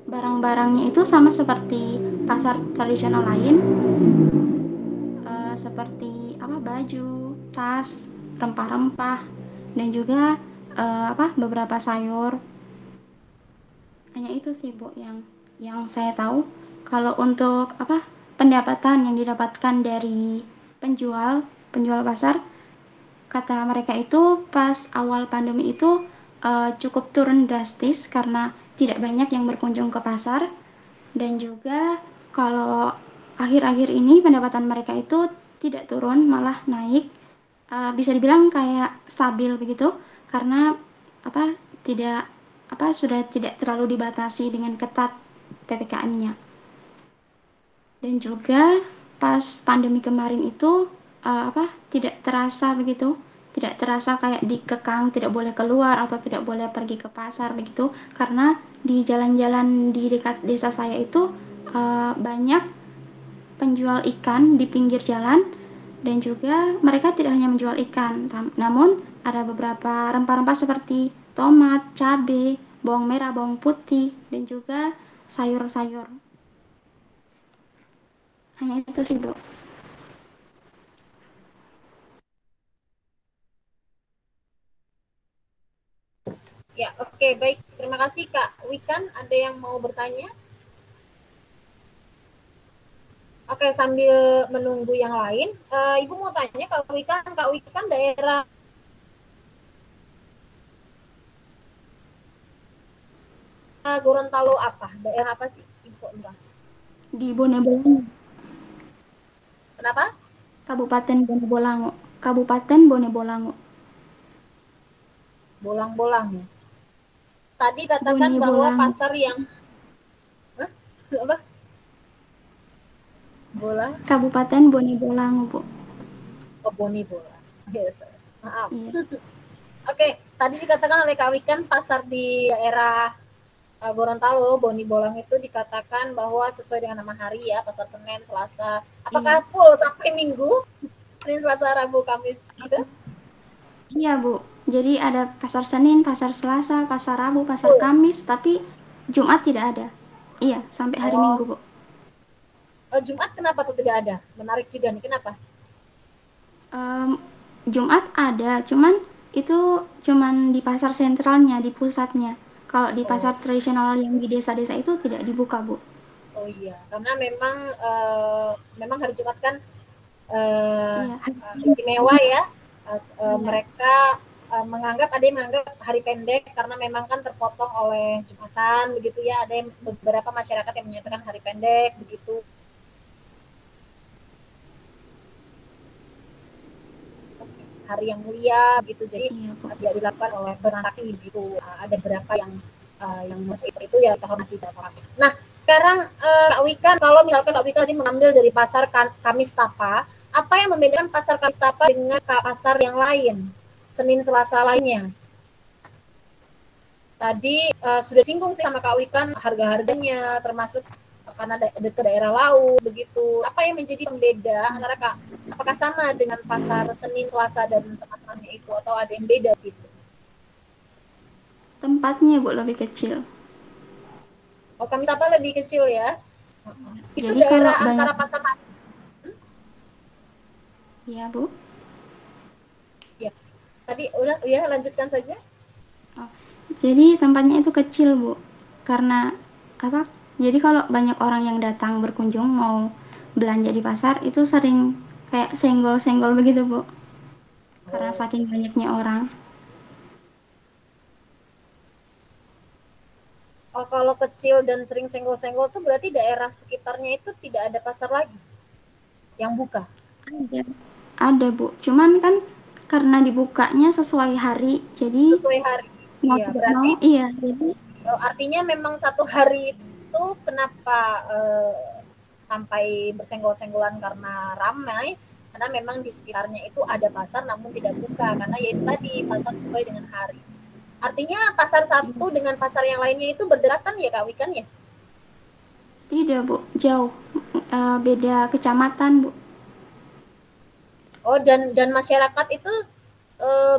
[SPEAKER 6] barang-barangnya itu sama seperti pasar tradisional lain, seperti baju, tas, rempah-rempah, dan juga beberapa sayur. Hanya itu sih, Bu, yang saya tahu. Kalau untuk pendapatan yang didapatkan dari penjual pasar, kata mereka itu pas awal pandemi itu cukup turun drastis karena tidak banyak yang berkunjung ke pasar, dan juga kalau akhir-akhir ini pendapatan mereka itu tidak turun, malah naik. Bisa dibilang kayak stabil begitu karena tidak sudah tidak terlalu dibatasi dengan ketat PPKM-nya. Dan juga pas pandemi kemarin itu tidak terasa begitu, tidak terasa kayak dikekang tidak boleh keluar atau tidak boleh pergi ke pasar begitu, karena di jalan-jalan di dekat desa saya itu banyak penjual ikan di pinggir jalan, dan juga mereka tidak hanya menjual ikan, namun ada beberapa rempah-rempah seperti tomat, cabai, bawang merah, bawang putih, dan juga sayur-sayur. Hanya itu sih, Bu.
[SPEAKER 1] Ya, oke, baik. Terima kasih Kak Wikan. Ada yang mau bertanya? Oke, sambil menunggu yang lain, Ibu mau tanya Kak Wikan daerah Gorontalo apa? Daerah apa sih, Ibu?
[SPEAKER 6] Di Bone Bolango.
[SPEAKER 1] Kenapa?
[SPEAKER 6] Kabupaten Bone Bolango. Kabupaten Bone Bolango.
[SPEAKER 1] Bolang-bolang. Tadi katakan
[SPEAKER 6] Bone
[SPEAKER 1] bahwa
[SPEAKER 6] Bolango.
[SPEAKER 1] pasar yang apa? Bolang?
[SPEAKER 6] Kabupaten Bone Bolango, Bu.
[SPEAKER 1] Oh, Bone Bolang. Yes. Maaf.
[SPEAKER 6] Iya.
[SPEAKER 1] Oke, tadi dikatakan oleh Kak Wikan pasar di daerah Gorontalo, Bone Bolang itu dikatakan bahwa sesuai dengan nama hari ya, pasar Senin, Selasa. Apakah full sampai Minggu? Senin, Selasa, Rabu, Kamis gitu?
[SPEAKER 6] Iya, Bu. Jadi ada pasar Senin, pasar Selasa, pasar Rabu, pasar Kamis, tapi Jumat tidak ada. Iya, sampai hari Minggu, Bu.
[SPEAKER 1] Jumat kenapa tuh tidak ada? Menarik juga nih, kenapa?
[SPEAKER 6] Jumat ada, cuman itu cuman di pasar sentralnya, di pusatnya. Kalau di pasar tradisional yang di desa-desa itu tidak dibuka, Bu.
[SPEAKER 1] Oh iya, karena memang hari Jumat kan istimewa ya. Mereka menganggap, ada yang menganggap hari pendek karena memang kan terpotong oleh Jumatan begitu ya. Ada yang beberapa masyarakat yang menyatakan hari pendek begitu. Hari yang mulia gitu, jadi tidak dilakukan oleh bertransaksi gitu. Ada beberapa yang itu ya kita hormati. Nah, sekarang Kak Wikan, kalau misalkan Kak Wikan tadi mengambil dari pasar Kamis Tapa, apa yang membedakan pasar Kamis Tapa dengan pasar yang lain, Senin Selasa lainnya? Tadi sudah singgung sih sama Kak Wikan harga-harganya, termasuk karena dekat daerah laut begitu. Apa yang menjadi pembeda antara Kak? Apakah sama dengan pasar Senin, Selasa dan teman-temannya itu atau ada yang beda sih?
[SPEAKER 6] Tempatnya Bu lebih kecil.
[SPEAKER 1] Oh, Kamis Tapa lebih kecil ya? Itu
[SPEAKER 6] Jadi
[SPEAKER 1] daerah
[SPEAKER 6] kalau
[SPEAKER 1] antara
[SPEAKER 6] banyak,
[SPEAKER 1] pasar
[SPEAKER 6] ya Bu.
[SPEAKER 1] ya. Tadi udah ya lanjutkan saja.
[SPEAKER 6] Oh, jadi tempatnya itu kecil Bu, karena apa? Jadi kalau banyak orang yang datang berkunjung mau belanja di pasar itu sering kayak senggol-senggol begitu Bu, karena
[SPEAKER 1] Oh.
[SPEAKER 6] saking banyaknya orang.
[SPEAKER 1] Oh, kalau kecil dan sering senggol-senggol tuh berarti daerah sekitarnya itu tidak ada pasar lagi yang buka.
[SPEAKER 6] Ada Bu, cuman kan karena dibukanya sesuai hari, jadi
[SPEAKER 1] Sesuai hari.
[SPEAKER 6] mau
[SPEAKER 1] Iya,
[SPEAKER 6] tidak
[SPEAKER 1] berarti
[SPEAKER 6] mau iya. Jadi
[SPEAKER 1] artinya memang satu hari itu kenapa sampai bersenggol-senggolan karena ramai, karena memang di sekitarnya itu ada pasar namun tidak buka, karena yaitu tadi pasar sesuai dengan hari. Artinya pasar satu dengan pasar yang lainnya itu berdekatan ya Kak Wikan ya?
[SPEAKER 6] tidak Bu, jauh. Beda kecamatan Bu.
[SPEAKER 1] Oh, dan masyarakat itu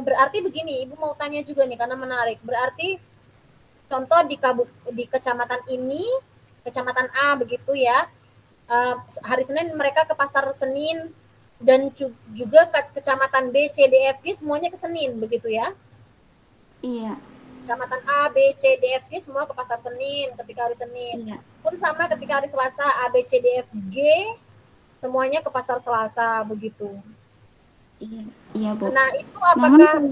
[SPEAKER 1] berarti begini, Ibu mau tanya juga nih karena menarik. Berarti contoh di kecamatan ini, kecamatan A begitu ya. Hari Senin mereka ke pasar Senin dan juga kecamatan B, C, D, F, G semuanya ke Senin begitu ya.
[SPEAKER 6] Iya.
[SPEAKER 1] Kecamatan A, B, C, D, F, G semua ke pasar Senin ketika hari Senin.
[SPEAKER 6] Iya.
[SPEAKER 1] Pun sama ketika hari Selasa A, B, C, D, F, G semuanya ke pasar Selasa begitu.
[SPEAKER 6] Iya, iya Bu.
[SPEAKER 1] Nah, itu
[SPEAKER 6] Namun
[SPEAKER 1] apakah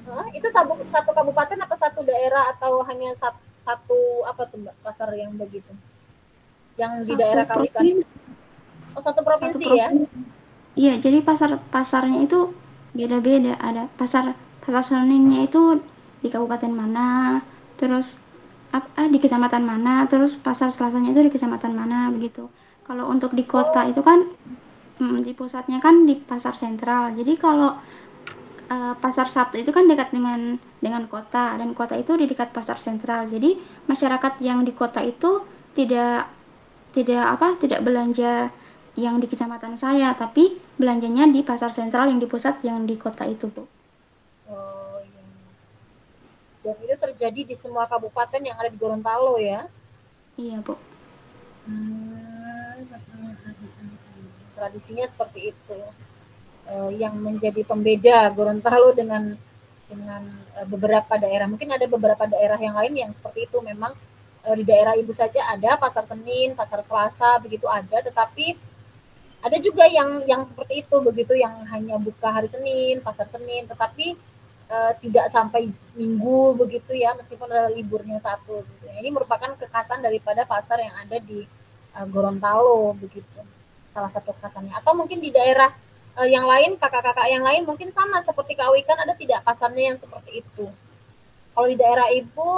[SPEAKER 6] kalau
[SPEAKER 1] itu satu kabupaten apa satu daerah atau hanya satu apa tuh Mbak pasar yang begitu? Yang di
[SPEAKER 6] satu
[SPEAKER 1] daerah Kak Wikan?
[SPEAKER 6] provinsi,
[SPEAKER 1] Oh, satu
[SPEAKER 6] satu
[SPEAKER 1] provinsi ya?
[SPEAKER 6] provinsi. Iya, jadi pasarnya itu beda-beda. Ada pasar pasar Seninnya itu di kabupaten mana, terus di kecamatan mana, terus pasar Selasanya itu di kecamatan mana begitu. Kalau untuk di kota
[SPEAKER 1] Oh,
[SPEAKER 6] itu kan di pusatnya kan di pasar sentral. Jadi kalau pasar Sabtu itu kan dekat dengan kota dan kota itu di dekat pasar sentral. Jadi masyarakat yang di kota itu tidak tidak belanja yang di kecamatan saya, tapi belanjanya di pasar sentral yang di pusat yang di kota itu, Bu.
[SPEAKER 1] oh iya. Dan itu terjadi di semua kabupaten yang ada di Gorontalo ya?
[SPEAKER 6] Iya, Bu.
[SPEAKER 1] Hmm. Tradisinya seperti itu. Yang menjadi pembeda Gorontalo dengan beberapa daerah. Mungkin ada beberapa daerah yang lain yang seperti itu. Memang di daerah Ibu saja ada pasar Senin, pasar Selasa begitu ada, tetapi ada juga yang seperti itu begitu, yang hanya buka hari Senin, pasar Senin, tetapi tidak sampai Minggu begitu ya, meskipun ada liburnya satu. Gitu. Ini merupakan kekhasan daripada pasar yang ada di Gorontalo begitu. Salah satu kekhasannya. Atau mungkin di daerah yang lain, kakak-kakak yang lain mungkin sama seperti Kak Wikan, ada tidak pasarnya yang seperti itu? Kalau di daerah Ibu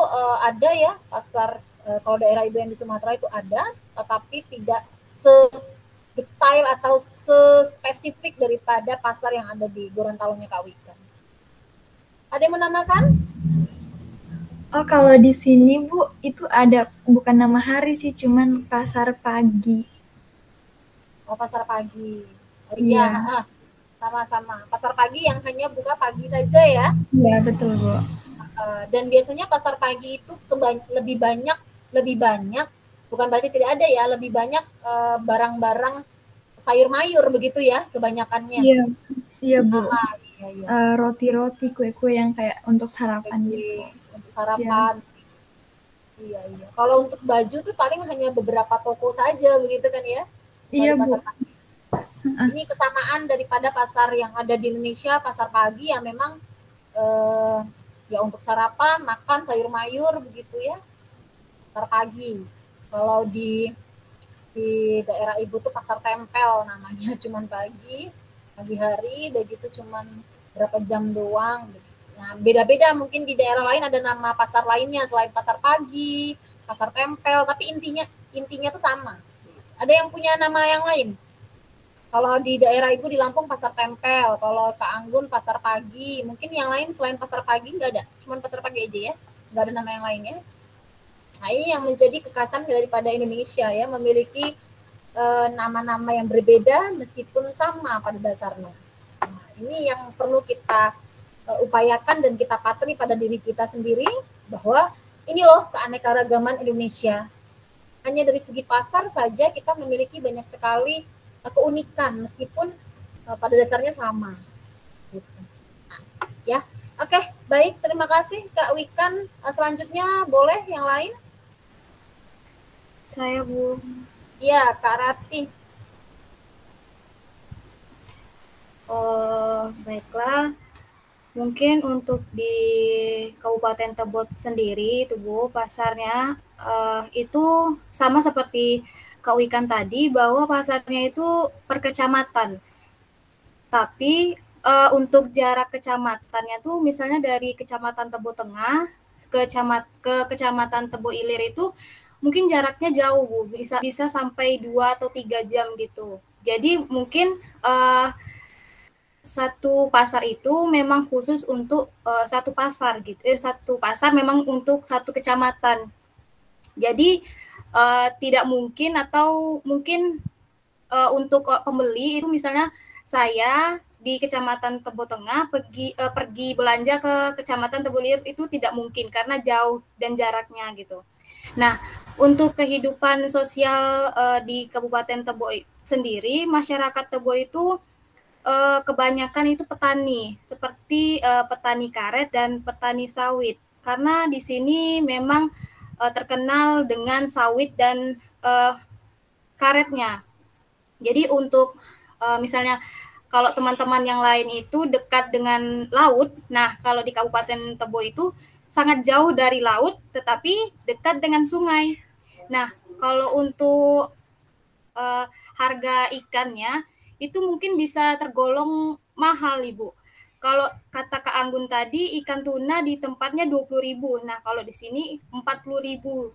[SPEAKER 1] ada ya pasar, kalau daerah Ibu yang di Sumatera itu ada, tetapi tidak detail atau spesifik daripada pasar yang ada di Gorontalo-nya Kak Wikan. Ada yang menamakan?
[SPEAKER 2] Oh, kalau di sini Bu, itu ada bukan nama hari sih, cuman pasar pagi.
[SPEAKER 1] Oh, pasar pagi. Oh,
[SPEAKER 2] Iya.
[SPEAKER 1] iya, sama-sama. Pasar pagi yang hanya buka pagi saja ya.
[SPEAKER 2] Iya, betul, Bu.
[SPEAKER 1] Dan biasanya pasar pagi itu lebih banyak, bukan berarti tidak ada ya, lebih banyak barang-barang sayur mayur begitu ya kebanyakannya.
[SPEAKER 2] Iya, iya Bu.
[SPEAKER 1] Iya.
[SPEAKER 2] Roti-roti, kue-kue yang kayak untuk sarapan gitu.
[SPEAKER 1] Untuk sarapan. Iya. Kalau untuk baju tuh paling hanya beberapa toko saja begitu kan ya.
[SPEAKER 2] Iya, Bu.
[SPEAKER 1] Pasar pagi. Ini kesamaan daripada pasar yang ada di Indonesia, pasar pagi yang memang ya untuk sarapan, makan sayur mayur begitu ya. Pasar pagi. Kalau di daerah Ibu tuh pasar tempel namanya, cuman pagi hari, udah gitu cuman berapa jam doang. Nah, beda-beda mungkin di daerah lain ada nama pasar lainnya selain pasar pagi, pasar tempel, tapi intinya tuh sama. Ada yang punya nama yang lain? Kalau di daerah Ibu di Lampung pasar tempel, kalau Kak Anggun pasar pagi, mungkin yang lain selain pasar pagi nggak ada, cuman pasar pagi aja ya? nggak ada nama yang lainnya. Nah, ini yang menjadi kekhasan daripada Indonesia ya, memiliki nama-nama yang berbeda meskipun sama pada dasarnya. Nah, ini yang perlu kita upayakan dan kita patri pada diri kita sendiri, bahwa ini loh keanekaragaman Indonesia. Hanya dari segi pasar saja kita memiliki banyak sekali keunikan meskipun pada dasarnya sama. Gitu. Nah, ya, oke, baik, terima kasih Kak Wikan. Selanjutnya boleh yang lain?
[SPEAKER 7] Saya, Bu.
[SPEAKER 1] Iya, Kak Rati.
[SPEAKER 7] Baiklah. Mungkin untuk di Kabupaten Tebo sendiri itu, Bu, pasarnya itu sama seperti Kak Wikan tadi, bahwa pasarnya itu per kecamatan. Tapi untuk jarak kecamatannya tuh misalnya dari Kecamatan Tebo Tengah ke Kecamatan Tebo Ilir itu mungkin jaraknya jauh, Bu. Bisa sampai 2 atau 3 jam gitu. Jadi mungkin satu pasar itu memang khusus untuk satu pasar gitu. Satu pasar memang untuk satu kecamatan. Jadi tidak mungkin, atau mungkin untuk pembeli itu misalnya saya di Kecamatan Tebo Tengah pergi belanja ke Kecamatan Tebo Ilir itu tidak mungkin karena jauh dan jaraknya gitu. Nah, untuk kehidupan sosial di Kabupaten Tebo sendiri, masyarakat Tebo itu kebanyakan itu petani, seperti petani karet dan petani sawit. Karena di sini memang terkenal dengan sawit dan karetnya. Jadi untuk misalnya kalau teman-teman yang lain itu dekat dengan laut, nah kalau di Kabupaten Tebo itu sangat jauh dari laut, tetapi dekat dengan sungai. Nah, kalau untuk harga ikannya, itu mungkin bisa tergolong mahal, Ibu. Kalau kata Kak Anggun tadi, ikan tuna di tempatnya 20.000. Nah, kalau di sini 40.000.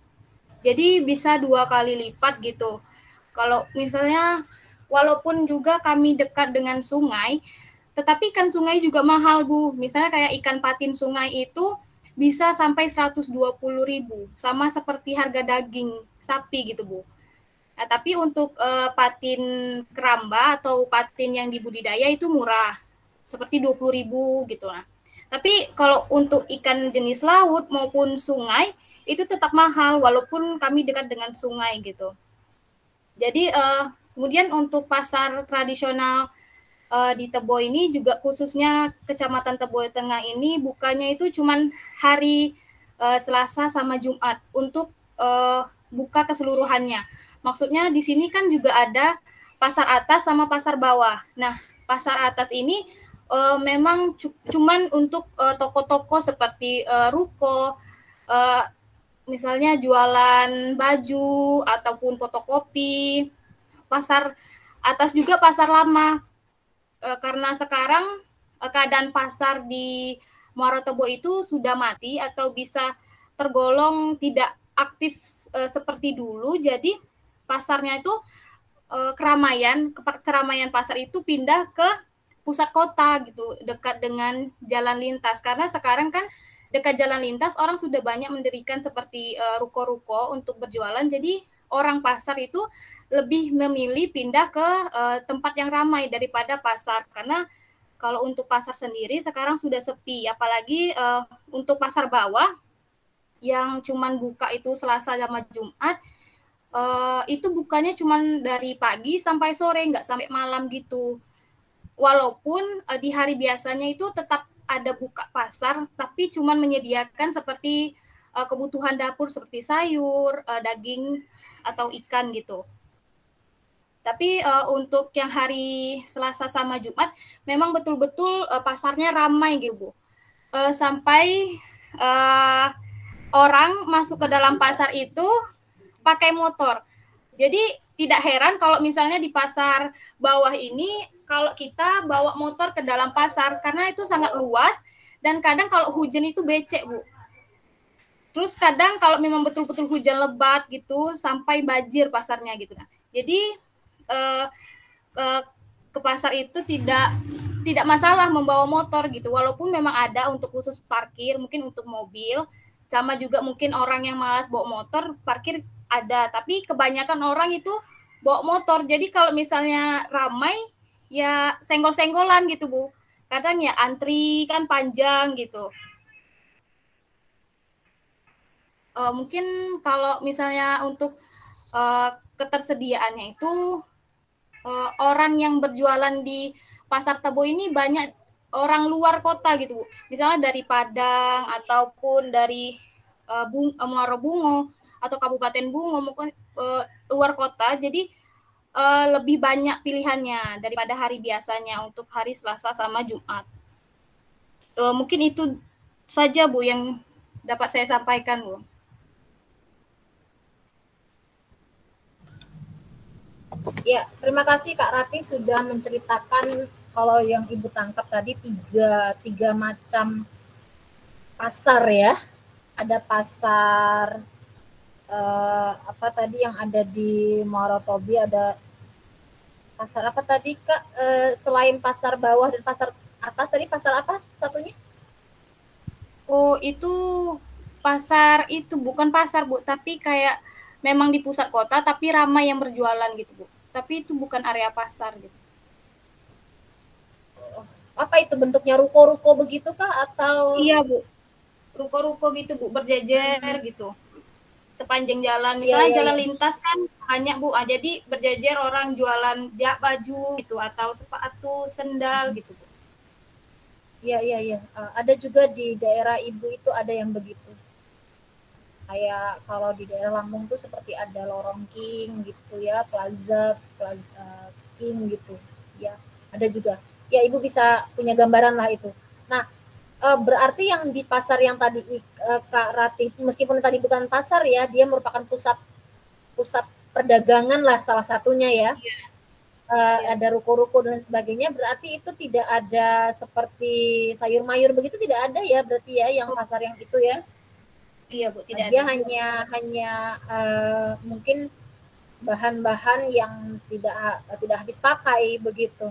[SPEAKER 7] Jadi bisa 2 kali lipat gitu. Kalau misalnya, walaupun juga kami dekat dengan sungai, tetapi ikan sungai juga mahal, Bu. Misalnya kayak ikan patin sungai itu bisa sampai 120.000, sama seperti harga daging sapi gitu, Bu. Nah, tapi untuk patin keramba atau patin yang dibudidaya itu murah, seperti 20.000 gitu lah. Tapi kalau untuk ikan jenis laut maupun sungai itu tetap mahal walaupun kami dekat dengan sungai gitu. Jadi kemudian untuk pasar tradisional di Tebo ini juga, khususnya Kecamatan Tebo Tengah ini, bukanya itu cuman hari Selasa sama Jumat untuk buka keseluruhannya. Maksudnya di sini kan juga ada pasar atas sama pasar bawah. Nah, pasar atas ini memang cuman untuk toko-toko seperti ruko, misalnya jualan baju ataupun fotokopi. Pasar atas juga pasar lama. Karena sekarang keadaan pasar di Muara Tebo itu sudah mati atau bisa tergolong tidak aktif seperti dulu, jadi pasarnya itu keramaian pasar itu pindah ke pusat kota gitu, dekat dengan jalan lintas. Karena sekarang kan dekat jalan lintas orang sudah banyak mendirikan seperti ruko-ruko untuk berjualan, jadi orang pasar itu lebih memilih pindah ke tempat yang ramai daripada pasar. Karena kalau untuk pasar sendiri sekarang sudah sepi, apalagi untuk pasar bawah yang cuman buka itu Selasa sama Jumat, itu bukanya cuman dari pagi sampai sore, nggak sampai malam gitu. Walaupun di hari biasanya itu tetap ada buka pasar, tapi cuman menyediakan seperti kebutuhan dapur seperti sayur, daging, atau ikan gitu. Tapi untuk yang hari Selasa sama Jumat memang betul-betul pasarnya ramai gitu, Bu. Sampai orang masuk ke dalam pasar itu pakai motor. Jadi tidak heran kalau misalnya di pasar bawah ini kalau kita bawa motor ke dalam pasar, karena itu sangat luas dan kadang kalau hujan itu becek, Bu. Terus kadang kalau memang betul-betul hujan lebat gitu sampai banjir pasarnya gitu. Nah, jadi ke pasar itu tidak masalah membawa motor gitu, walaupun memang ada untuk khusus parkir, mungkin untuk mobil, Sama juga mungkin orang yang malas bawa motor, parkir ada. Tapi kebanyakan orang itu bawa motor. Jadi kalau misalnya ramai, ya senggol-senggolan gitu, Bu. Kadang ya antri kan panjang gitu. Mungkin kalau misalnya untuk ketersediaannya itu orang yang berjualan di Pasar Tebo ini banyak orang luar kota gitu, Bu. Misalnya dari Padang ataupun dari Muaro Bungo atau Kabupaten Bungo maupun luar kota. Jadi lebih banyak pilihannya daripada hari biasanya untuk hari Selasa sama Jumat. Mungkin itu saja, Bu, yang dapat saya sampaikan, Bu.
[SPEAKER 1] Ya, terima kasih Kak Rati sudah menceritakan kalau yang Ibu tangkap tadi tiga macam pasar ya. Ada pasar apa tadi yang ada di Muaro Tobi, ada pasar apa tadi Kak? Selain pasar bawah dan pasar atas tadi pasar apa satunya?
[SPEAKER 7] Oh, itu pasar itu bukan pasar, Bu, tapi kayak memang di pusat kota tapi ramai yang berjualan gitu, Bu. Tapi itu bukan area pasar gitu.
[SPEAKER 1] Apa itu bentuknya, ruko-ruko begitu kah atau?
[SPEAKER 7] Iya, Bu. Ruko-ruko gitu, Bu, berjejer gitu. Sepanjang jalan, misalnya jalan lintas kan banyak, Bu. Jadi berjejer orang jualan baju gitu atau sepatu, sendal gitu, Bu.
[SPEAKER 1] Iya. Ada juga di daerah Ibu itu ada yang begitu. Kayak kalau di daerah Lampung tuh seperti ada Lorong King gitu ya, Plaza King gitu. Ya, ada juga. Ya, Ibu bisa punya gambaran lah itu. Nah, berarti yang di pasar yang tadi Kak Ratih, meskipun tadi bukan pasar ya, dia merupakan pusat perdagangan lah salah satunya ya. Ada ruko-ruko dan sebagainya, berarti itu tidak ada seperti sayur mayur begitu, tidak ada ya berarti ya yang pasar yang itu ya.
[SPEAKER 7] Iya, Bu, tidak
[SPEAKER 1] dia
[SPEAKER 7] ada.
[SPEAKER 1] hanya mungkin bahan-bahan yang tidak habis pakai begitu.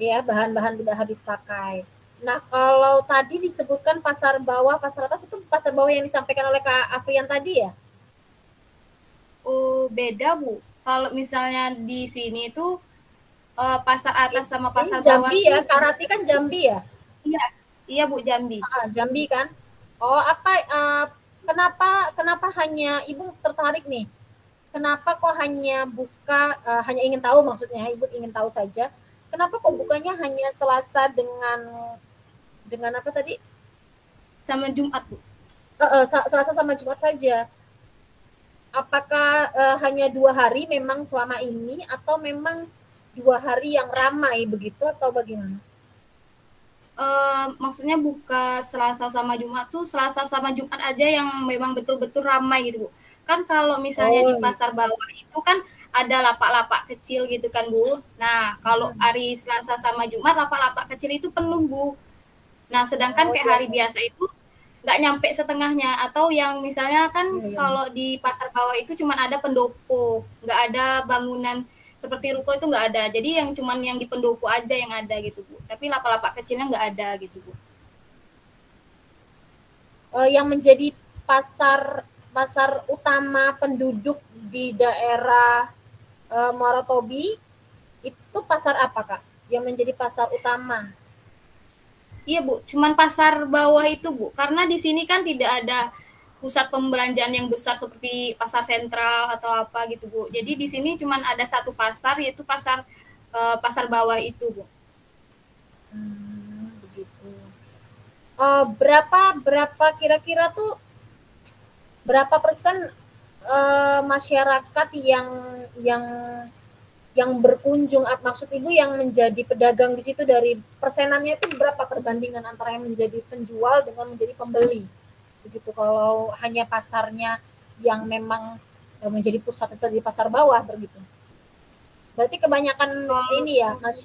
[SPEAKER 1] Ya, bahan-bahan tidak habis pakai. Nah, kalau tadi disebutkan pasar bawah, pasar atas, itu pasar bawah yang disampaikan oleh Kak Afrian tadi ya?
[SPEAKER 7] Oh, beda, Bu. Kalau misalnya di sini itu pasar atas sama pasar bawah
[SPEAKER 1] Jambi ya, Kak Rati kan Jambi ya?
[SPEAKER 7] Iya, Bu, Jambi.
[SPEAKER 1] Jambi kan? Oh, kenapa hanya Ibu tertarik nih? Kenapa kok hanya buka, hanya ingin tahu, maksudnya Ibu ingin tahu saja, kenapa kok bukanya hanya Selasa dengan apa tadi?
[SPEAKER 7] Sama Jumat, Bu.
[SPEAKER 1] Selasa sama Jumat saja. Apakah hanya 2 hari memang selama ini, atau memang 2 hari yang ramai begitu, atau bagaimana?
[SPEAKER 7] Maksudnya buka Selasa sama Jumat tuh Selasa sama Jumat aja yang memang betul-betul ramai gitu, Bu. Kan kalau misalnya di pasar bawah itu kan ada lapak-lapak kecil gitu kan, Bu. Nah, kalau hari Selasa sama Jumat lapak-lapak kecil itu penuh, Bu. Nah, sedangkan kayak hari biasa itu nggak nyampe setengahnya, atau yang misalnya kan kalau di pasar bawah itu cuma ada pendopo, nggak ada bangunan seperti ruko itu nggak ada. Jadi yang cuman yang di pendopo aja yang ada gitu, Bu. Tapi lapak-lapak kecilnya nggak ada gitu, Bu.
[SPEAKER 1] Yang menjadi pasar utama penduduk di daerah Muaro Tobi itu pasar apa, Kak? Yang menjadi pasar utama?
[SPEAKER 7] Iya, Bu. Cuman pasar bawah itu, Bu. Karena di sini kan tidak ada pusat pembelanjaan yang besar seperti pasar sentral atau apa gitu, Bu. Jadi di sini cuma ada satu pasar, yaitu pasar bawah itu, Bu.
[SPEAKER 1] Begitu. Berapa kira-kira tuh, berapa persen masyarakat yang berkunjung, maksud Ibu yang menjadi pedagang di situ, dari persenannya itu berapa perbandingan antara yang menjadi penjual dengan menjadi pembeli? Begitu kalau hanya pasarnya yang memang menjadi pusat itu di pasar bawah begitu. Berarti kebanyakan ini ya, Mas.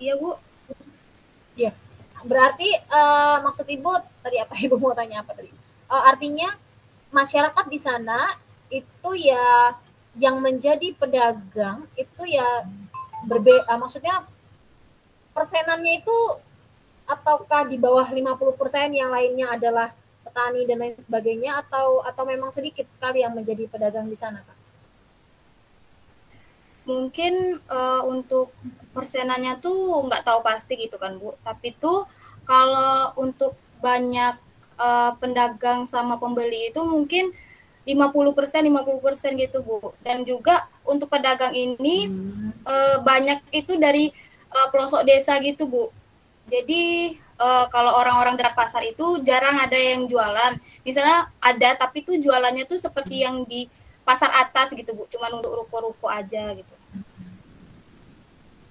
[SPEAKER 7] Iya, Bu.
[SPEAKER 1] Iya. Berarti maksud Ibu tadi apa? Ibu mau tanya apa tadi? Artinya masyarakat di sana itu ya yang menjadi pedagang itu ya maksudnya persenannya itu ataukah di bawah 50% yang lainnya adalah petani dan lain sebagainya, atau memang sedikit sekali yang menjadi pedagang di sana, Kak?
[SPEAKER 7] Mungkin untuk persenannya tuh nggak tahu pasti gitu kan Bu, tapi tuh kalau untuk banyak pedagang sama pembeli itu mungkin 50% gitu Bu. Dan juga untuk pedagang ini banyak itu dari pelosok desa gitu Bu. Jadi kalau orang-orang dari pasar itu jarang ada yang jualan. Misalnya ada, tapi tuh jualannya tuh seperti yang di pasar atas gitu Bu, cuman untuk ruko-ruko aja gitu.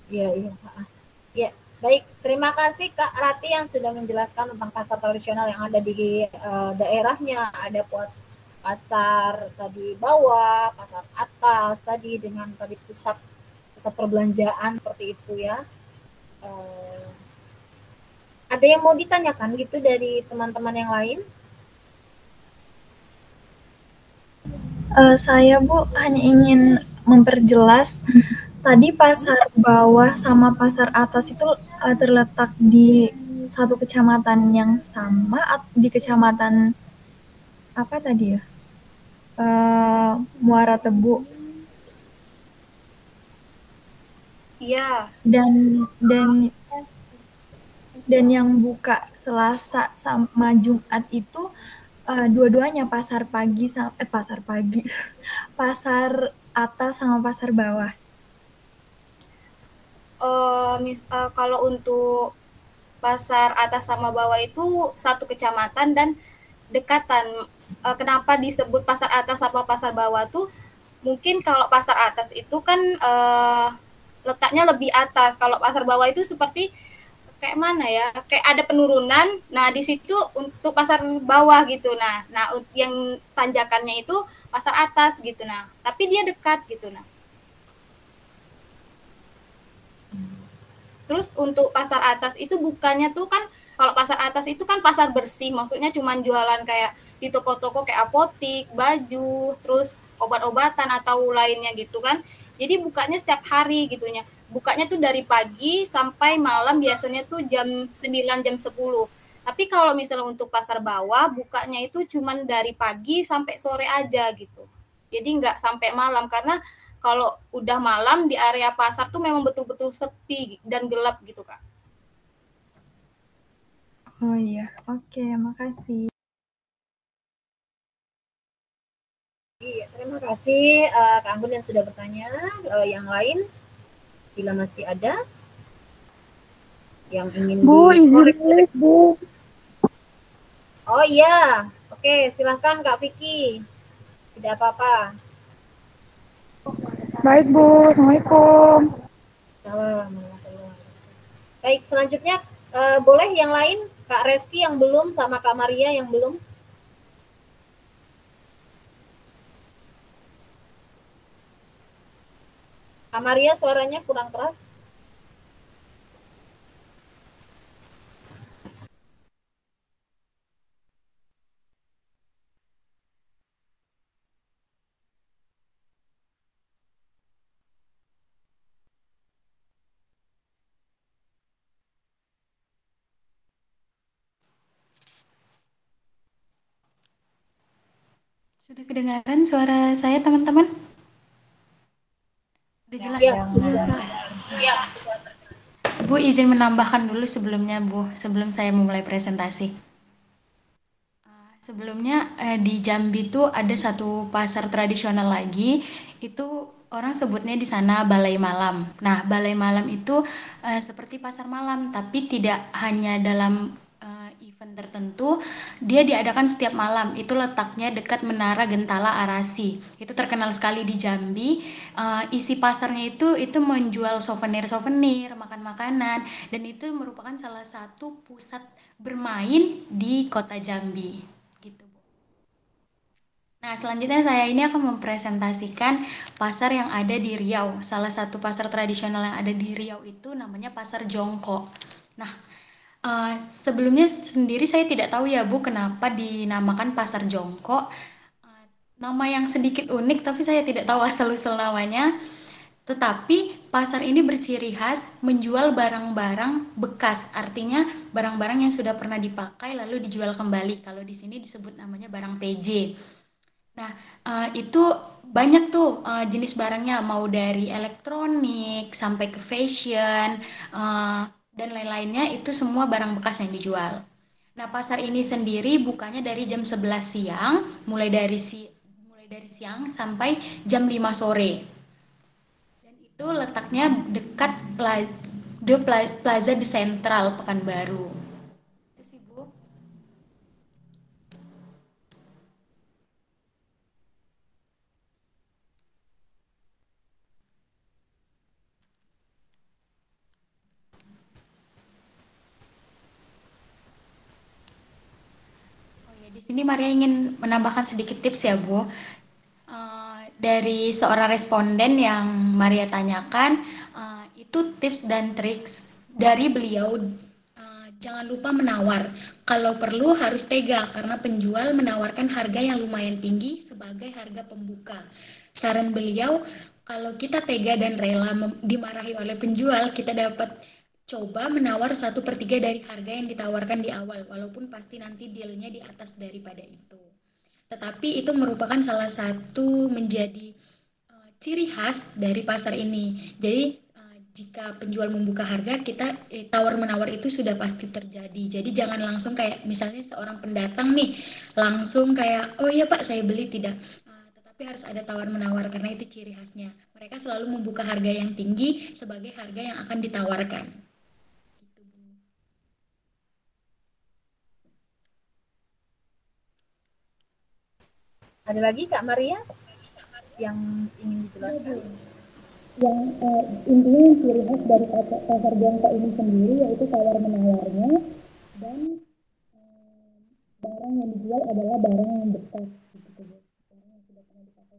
[SPEAKER 1] Iya, iya, Kak. Ya, baik. Terima kasih Kak Rati yang sudah menjelaskan tentang pasar tradisional yang ada di daerahnya. Ada pasar tadi bawah, pasar atas tadi dengan tadi pusat perbelanjaan seperti itu ya. Ada yang mau ditanyakan gitu dari teman-teman yang lain?
[SPEAKER 2] Saya Bu hanya ingin memperjelas tadi pasar bawah sama pasar atas itu terletak di satu kecamatan yang sama di kecamatan apa tadi ya? Muara Tebu.
[SPEAKER 7] Iya.
[SPEAKER 2] Dan yang buka Selasa sama Jumat itu dua-duanya pasar atas sama pasar bawah.
[SPEAKER 7] Kalau untuk pasar atas sama bawah itu satu kecamatan dan dekatan. Kenapa disebut pasar atas sama pasar bawah tuh? Mungkin kalau pasar atas itu kan letaknya lebih atas. Kalau pasar bawah itu seperti kayak mana ya? Kayak ada penurunan. Nah, di situ untuk pasar bawah gitu. Nah, yang tanjakannya itu pasar atas gitu. Nah, tapi dia dekat gitu. Nah. Terus untuk pasar atas itu bukannya tuh kan, kalau pasar atas itu kan pasar bersih, maksudnya cuma jualan kayak di toko-toko kayak apotik, baju, terus obat-obatan atau lainnya gitu kan. Jadi bukanya setiap hari gitunya. Bukanya tuh dari pagi sampai malam, biasanya tuh jam 9, jam 10. Tapi kalau misalnya untuk pasar bawah, bukanya itu cuma dari pagi sampai sore aja gitu. Jadi nggak sampai malam, karena kalau udah malam di area pasar tuh memang betul-betul sepi dan gelap gitu, Kak.
[SPEAKER 2] Oh iya, oke, makasih.
[SPEAKER 1] Iya, terima kasih Kak Anggun yang sudah bertanya. Yang lain, bila masih ada yang ingin
[SPEAKER 4] Bu, izin Bu.
[SPEAKER 1] Oh iya, oke, silahkan Kak Vicky. Tidak apa-apa.
[SPEAKER 4] Baik Bu, Assalamualaikum.
[SPEAKER 1] Baik, selanjutnya boleh yang lain, Kak Reski yang belum, sama Kak Maria yang belum. Kak Maria suaranya kurang keras.
[SPEAKER 5] Sudah kedengaran suara saya, teman-teman? Sudah jelas?
[SPEAKER 1] Ya, sudah.
[SPEAKER 5] Bu, izin menambahkan dulu sebelumnya, Bu, sebelum saya memulai presentasi. Sebelumnya di Jambi itu ada satu pasar tradisional lagi, itu orang sebutnya di sana Balai Malam. Nah, Balai Malam itu seperti pasar malam, tapi tidak hanya dalam event tertentu, dia diadakan setiap malam. Itu letaknya dekat Menara Gentala Arasi. Itu terkenal sekali di Jambi. Isi pasarnya itu menjual souvenir-souvenir, makan makanan, dan itu merupakan salah satu pusat bermain di kota Jambi. Gitu, Bu. Nah, selanjutnya saya ini akan mempresentasikan pasar yang ada di Riau. Salah satu pasar tradisional yang ada di Riau itu namanya Pasar Jongko. Nah, sebelumnya sendiri saya tidak tahu ya Bu, kenapa dinamakan Pasar Jongko. Nama yang sedikit unik, tapi saya tidak tahu asal-usul namanya. Tetapi pasar ini berciri khas menjual barang-barang bekas, artinya barang-barang yang sudah pernah dipakai lalu dijual kembali. Kalau di sini disebut namanya barang PJ. Nah, itu banyak tuh jenis barangnya, mau dari elektronik sampai ke fashion dan lain-lainnya, itu semua barang bekas yang dijual. Nah, pasar ini sendiri bukanya dari jam 11 siang, mulai dari siang sampai jam 5 sore. Itu letaknya dekat Plaza di Sentral Pekanbaru. Itu sih, Bu. Oh ya, di sini Maria ingin menambahkan sedikit tips ya, Bu. Dari seorang responden yang Maria tanyakan, itu tips dan triks dari beliau. Jangan lupa menawar. Kalau perlu harus tega karena penjual menawarkan harga yang lumayan tinggi sebagai harga pembuka. Saran beliau, kalau kita tega dan rela dimarahi oleh penjual, kita dapat coba menawar 1/3 dari harga yang ditawarkan di awal, walaupun pasti nanti dealnya di atas daripada itu. Tetapi itu merupakan salah satu menjadi ciri khas dari pasar ini. Jadi jika penjual membuka harga, kita tawar-menawar itu sudah pasti terjadi. Jadi jangan langsung kayak misalnya seorang pendatang nih, langsung kayak, oh iya Pak saya beli, tidak. Tetapi harus ada tawar-menawar karena itu ciri khasnya. Mereka selalu membuka harga yang tinggi sebagai harga yang akan ditawarkan. Gitu, Bu.
[SPEAKER 1] Ada lagi Kak Maria yang ingin dijelaskan?
[SPEAKER 8] Yang intinya yang ciri khas dari pasar jongkok ini sendiri yaitu tawar menawarnya, dan barang yang dijual adalah barang yang bekas gitu, barang yang sudah pernah dipakai.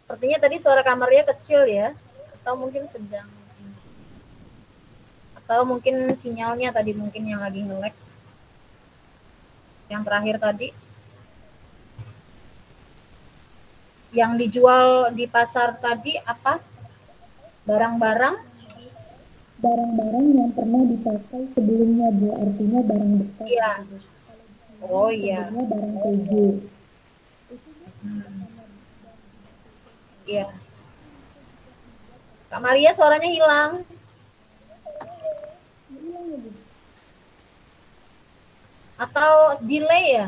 [SPEAKER 1] Sepertinya tadi suara kamarnya kecil ya, atau mungkin sedang, atau mungkin sinyalnya tadi mungkin yang lagi nge-lag. Yang terakhir tadi, yang dijual di pasar tadi apa? Barang-barang
[SPEAKER 8] yang pernah dipakai sebelumnya, Bu, artinya barang bekas.
[SPEAKER 1] Iya.
[SPEAKER 8] Gitu.
[SPEAKER 1] Oh iya.
[SPEAKER 8] Barang PJ.
[SPEAKER 1] Iya. Kak Maria suaranya hilang. Atau delay ya?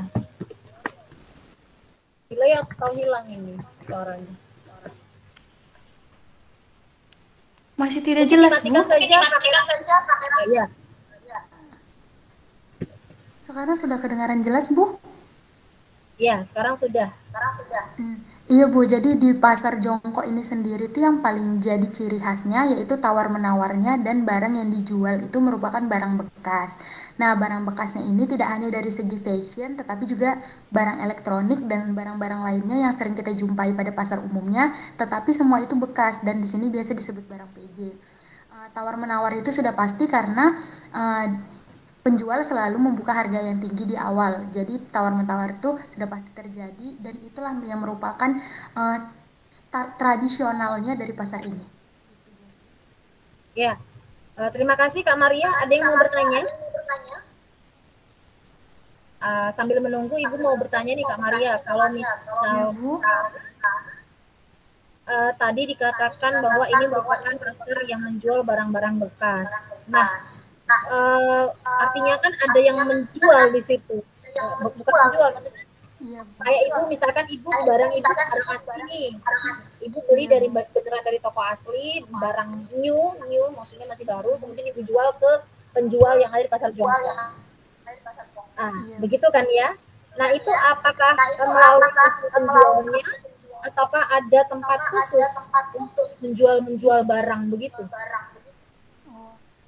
[SPEAKER 1] Delay atau hilang ini suaranya?
[SPEAKER 5] Masih tidak jelas, Bu.
[SPEAKER 1] Dimatikan saja kamera. Iya.
[SPEAKER 5] Sekarang sudah kedengaran jelas, Bu?
[SPEAKER 1] Iya, sekarang sudah.
[SPEAKER 5] Iya Bu, jadi di pasar jongkok ini sendiri tuh yang paling jadi ciri khasnya yaitu tawar-menawarnya dan barang yang dijual itu merupakan barang bekas. Nah, barang bekasnya ini tidak hanya dari segi fashion, tetapi juga barang elektronik dan barang-barang lainnya yang sering kita jumpai pada pasar umumnya, tetapi semua itu bekas dan di sini biasa disebut barang PJ. Tawar-menawar itu sudah pasti karena penjual selalu membuka harga yang tinggi di awal. Jadi tawar-menawar itu sudah pasti terjadi dan itulah yang merupakan tradisionalnya dari pasar ini.
[SPEAKER 1] Ya, terima kasih Kak Maria. Ada yang mau bertanya? Sambil menunggu Ibu mau bertanya nih Kak Maria. Kalau misal tadi dikatakan bahwa ini merupakan pasar yang menjual barang-barang bekas. Nah, artinya kan ada yang menjual di situ, bukan menjual, kayak Ibu misalkan Ibu barang Ibu barang asli, Ibu beli dari beneran dari toko asli, barang new maksudnya masih baru, kemudian Ibu jual ke penjual yang ada di pasar jongkok. Begitu kan ya? Nah itu apakah melalui penjualnya ataukah ada tempat khusus menjual barang begitu?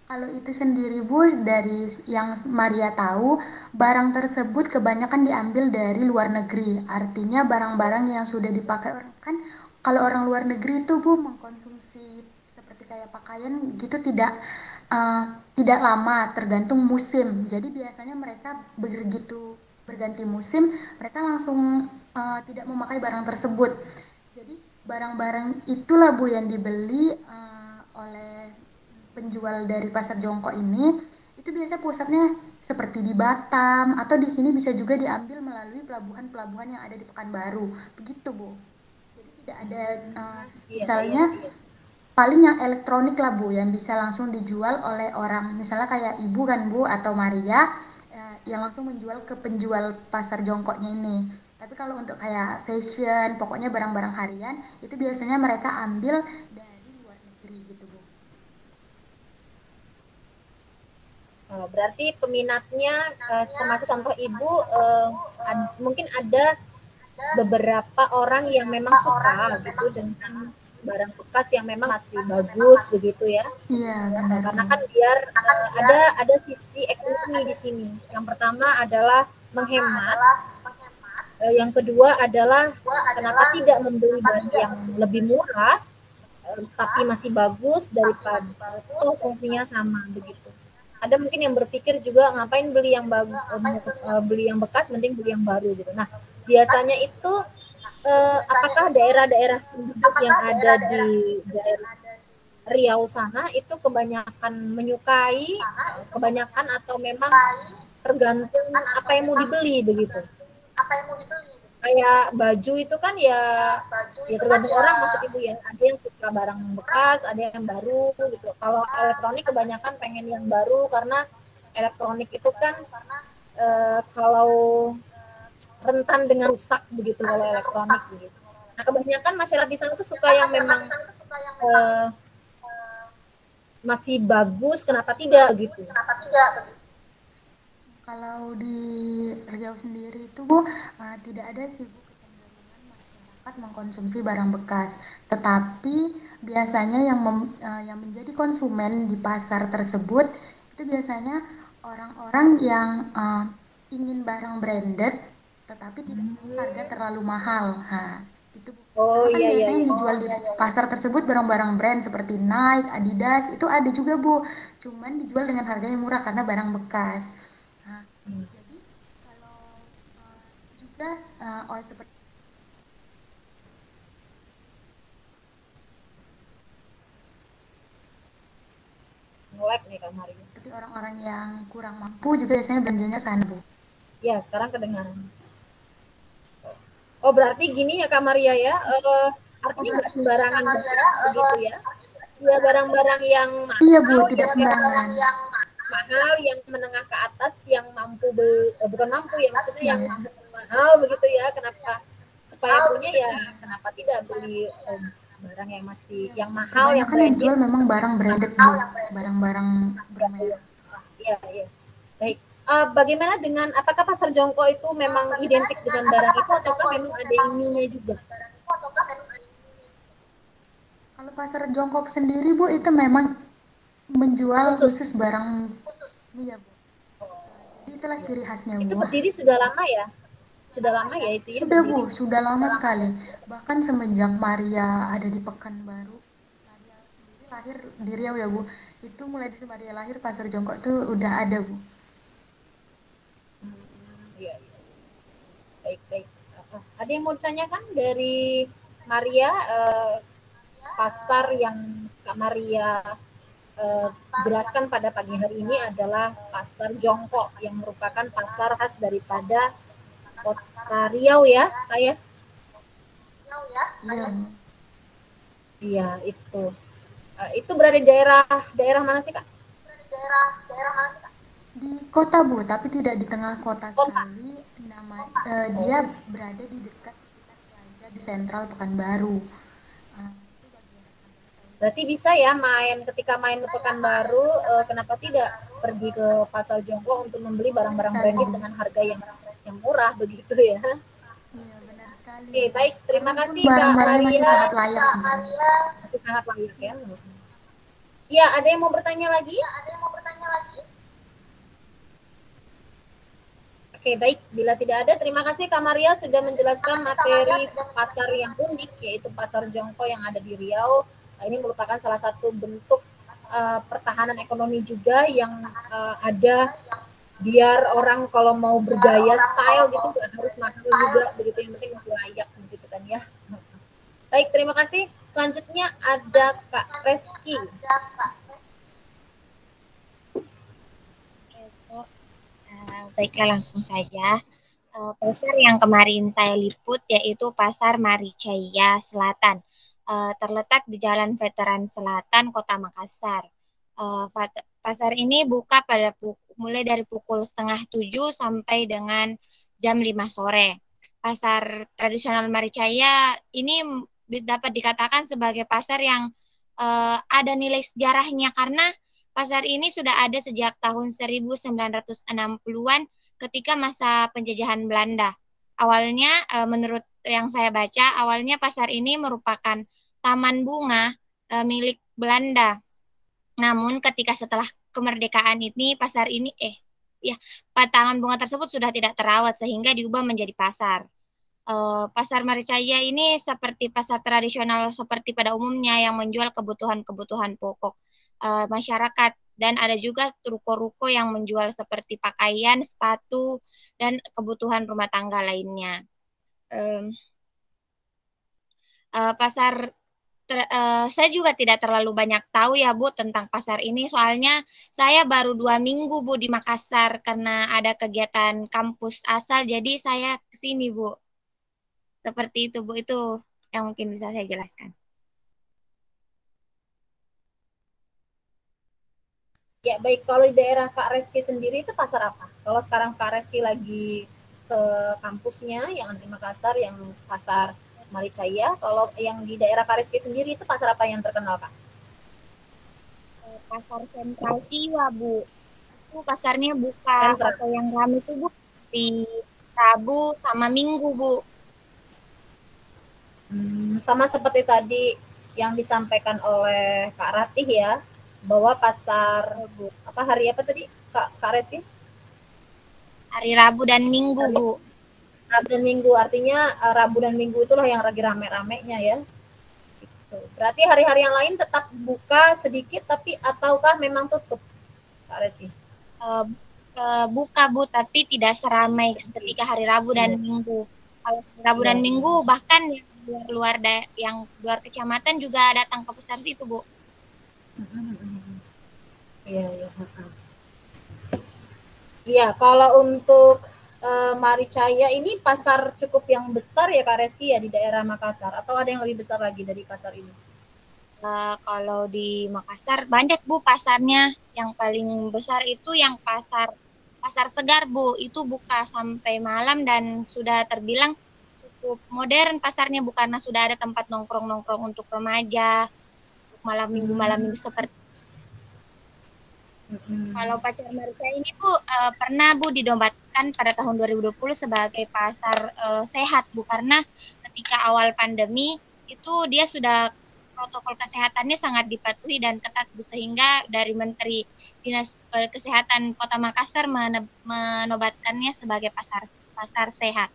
[SPEAKER 5] Kalau itu sendiri Bu, dari yang Maria tahu, barang tersebut kebanyakan diambil dari luar negeri. Artinya barang-barang yang sudah dipakai orang, kan kalau orang luar negeri itu Bu mengkonsumsi seperti kayak pakaian gitu tidak lama, tergantung musim. Jadi biasanya mereka begitu berganti musim mereka langsung tidak memakai barang tersebut. Jadi barang-barang itulah Bu yang dibeli oleh penjual dari pasar jongkok ini. Itu biasa pusatnya seperti di Batam atau di sini bisa juga diambil melalui pelabuhan-pelabuhan yang ada di Pekanbaru. Begitu Bu. Jadi tidak ada misalnya paling yang elektronik lah Bu yang bisa langsung dijual oleh orang, misalnya kayak Ibu kan Bu atau Maria yang langsung menjual ke penjual pasar jongkoknya ini. Tapi kalau untuk kayak fashion, pokoknya barang-barang harian itu biasanya mereka ambil dari luar negeri gitu Bu.
[SPEAKER 1] Berarti peminatnya termasuk contoh Ibu mungkin ada beberapa orang yang memang suka gitu dengan barang bekas yang memang masih bagus begitu ya.
[SPEAKER 5] Iya, benar.
[SPEAKER 1] Karena kan biar ada sisi ekonomi di sini. Yang pertama adalah menghemat. Yang kedua adalah kenapa tidak membeli barang yang lebih murah tapi masih bagus daripada fungsinya sama begitu. Ada mungkin yang berpikir juga ngapain beli yang bagus, beli yang bekas, mending beli yang baru gitu. Nah, biasanya itu apakah daerah-daerah penduduk yang ada di daerah Riau sana itu kebanyakan menyukai, kebanyakan atau memang tergantung apa yang mau dibeli begitu? Kayak baju itu kan ya tergantung orang maksud Ibu ya. Ada yang suka barang bekas, ada yang baru gitu. Kalau elektronik kebanyakan pengen yang baru karena elektronik itu kan kalau rentan dengan rusak begitu kalau elektronik begitu. Nah, kebanyakan masyarakat di sana tuh suka yang memang masih bagus, kenapa tidak gitu.
[SPEAKER 5] Kalau di Riau sendiri itu Bu tidak ada sih Bu kecenderungan masyarakat mengkonsumsi barang bekas, tetapi biasanya yang menjadi konsumen di pasar tersebut itu biasanya orang-orang yang ingin barang branded tetapi tidak harga terlalu mahal. Nah, itu biasanya dijual di pasar tersebut barang-barang brand seperti Nike, Adidas itu ada juga Bu, cuman dijual dengan harga yang murah karena barang bekas. Nah, jadi kalau juga seperti
[SPEAKER 1] nge-lag nih Kak Maria.
[SPEAKER 5] Seperti orang-orang yang kurang mampu juga biasanya belanjanya sana Bu.
[SPEAKER 1] Ya, sekarang kedengaran. Oh, berarti gini ya Kak Maria ya, artinya nggak sembarangan begitu ya. Ya barang-barang yang mahal,
[SPEAKER 5] iya Bu, tidak sembarangan.
[SPEAKER 1] Mahal, yang menengah ke atas, yang mampu bukan mampu ya, maksudnya yang mampu mahal begitu ya. Kenapa supaya punya ya? Kenapa tidak beli barang yang masih yang mahal yang
[SPEAKER 5] branded? Dijual memang barang branded Bu, barang-barang bermerek.
[SPEAKER 1] Iya, iya. Baik. Bagaimana dengan apakah pasar jongkok itu memang identik dengan barang itu ataukah memang ada ininya juga?
[SPEAKER 5] Kalau pasar jongkok sendiri Bu itu memang menjual khusus barang iya Bu. Jadi itulah ciri khasnya Bu.
[SPEAKER 1] Itu berdiri sudah lama ya? Sudah lama ya itu ya?
[SPEAKER 5] Sudah Bu, sudah lama sekali. Bahkan semenjak Maria ada di Pekanbaru, Maria sendiri lahir di Riau ya Bu. Itu mulai dari Maria lahir pasar jongkok itu udah ada Bu.
[SPEAKER 1] Iya. Baik. Ada yang mau ditanyakan dari Maria? Pasar yang Kak Maria jelaskan pada pagi hari ini adalah pasar jongkok yang merupakan pasar khas daripada Kota Riau ya, Kak ya? Iya, itu. Itu berada di daerah mana sih Kak?
[SPEAKER 5] Di kota Bu, tapi tidak di tengah kota sekali. Dia berada di dekat sekitar plaza di Sentral Pekanbaru.
[SPEAKER 1] Berarti bisa ya ketika main ke Pekanbaru, kenapa tidak pergi ke pasar jongkok untuk membeli barang-barang branded dengan harga yang murah begitu ya?
[SPEAKER 5] Iya, benar sekali.
[SPEAKER 1] Oke, baik. Terima kasih
[SPEAKER 5] Kak Maria.
[SPEAKER 1] Masih
[SPEAKER 5] sangat layak.
[SPEAKER 1] Masih sangat layak ya. Iya, ada yang mau bertanya lagi? Oke, baik. Bila tidak ada, terima kasih Kak Maria sudah menjelaskan materi pasar yang unik, yaitu pasar jongkok yang ada di Riau. Ini merupakan salah satu bentuk pertahanan ekonomi juga yang ada biar orang kalau mau bergaya style gitu nggak harus mahal juga begitu, yang penting layak begitu kan ya. Baik, terima kasih. Selanjutnya ada Kak Reski.
[SPEAKER 9] Baiklah, langsung saja. Pasar yang kemarin saya liput yaitu Pasar Maricaya Selatan. Terletak di Jalan Veteran Selatan, Kota Makassar. Pasar ini buka mulai dari pukul 6:30 sampai dengan jam 5 sore. Pasar tradisional Maricaya ini dapat dikatakan sebagai pasar yang ada nilai sejarahnya karena pasar ini sudah ada sejak tahun 1960-an ketika masa penjajahan Belanda. Awalnya, menurut yang saya baca, awalnya pasar ini merupakan taman bunga milik Belanda. Namun ketika setelah kemerdekaan ini, taman bunga tersebut sudah tidak terawat sehingga diubah menjadi pasar. Pasar Maricaya ini seperti pasar tradisional seperti pada umumnya yang menjual kebutuhan-kebutuhan pokok masyarakat, dan ada juga ruko-ruko yang menjual seperti pakaian, sepatu, dan kebutuhan rumah tangga lainnya. Saya juga tidak terlalu banyak tahu ya Bu tentang pasar ini, soalnya saya baru 2 minggu Bu di Makassar karena ada kegiatan kampus asal, jadi saya kesini Bu. Seperti itu Bu, itu yang mungkin bisa saya jelaskan.
[SPEAKER 1] Ya baik, kalau di daerah Kak Reski sendiri itu pasar apa? Kalau sekarang Kak Reski lagi ke kampusnya yang di Makassar, yang pasar Maricaya, kalau yang di daerah Kak Reski sendiri itu pasar apa yang terkenal Kak?
[SPEAKER 9] Pasar Sentral Ciwa Bu, itu pasarnya buka. Kalau yang ramai itu Bu di Rabu sama Minggu Bu.
[SPEAKER 1] Sama seperti tadi yang disampaikan oleh Kak Ratih ya, bahwa pasar hari apa tadi Kak Reski?
[SPEAKER 9] Hari Rabu dan Minggu Bu.
[SPEAKER 1] Rabu dan Minggu, artinya Rabu dan Minggu itulah yang lagi rame-ramenya ya. Gitu. Berarti hari-hari yang lain tetap buka sedikit tapi ataukah memang tutup Kak Reski?
[SPEAKER 9] Buka Bu, tapi tidak seramai ketika hari Rabu dan Minggu. Kalau Rabu dan Minggu bahkan yang luar kecamatan juga datang ke pasar situ Bu.
[SPEAKER 1] Iya. Iya, kalau untuk Maricaya ini pasar cukup yang besar ya Kak Reski ya di daerah Makassar, atau ada yang lebih besar lagi dari pasar ini?
[SPEAKER 9] Kalau di Makassar banyak Bu pasarnya. Yang paling besar itu yang pasar Segar Bu, itu buka sampai malam dan sudah terbilang cukup modern pasarnya Bu, karena sudah ada tempat nongkrong-nongkrong untuk remaja, untuk malam minggu seperti. Kalau pasar Maricaya ini Bu pernah Bu dinobatkan pada tahun 2020 sebagai pasar sehat Bu, karena ketika awal pandemi itu dia sudah protokol kesehatannya sangat dipatuhi dan ketat Bu, sehingga dari Menteri Dinas Kesehatan Kota Makassar menobatkannya sebagai pasar sehat.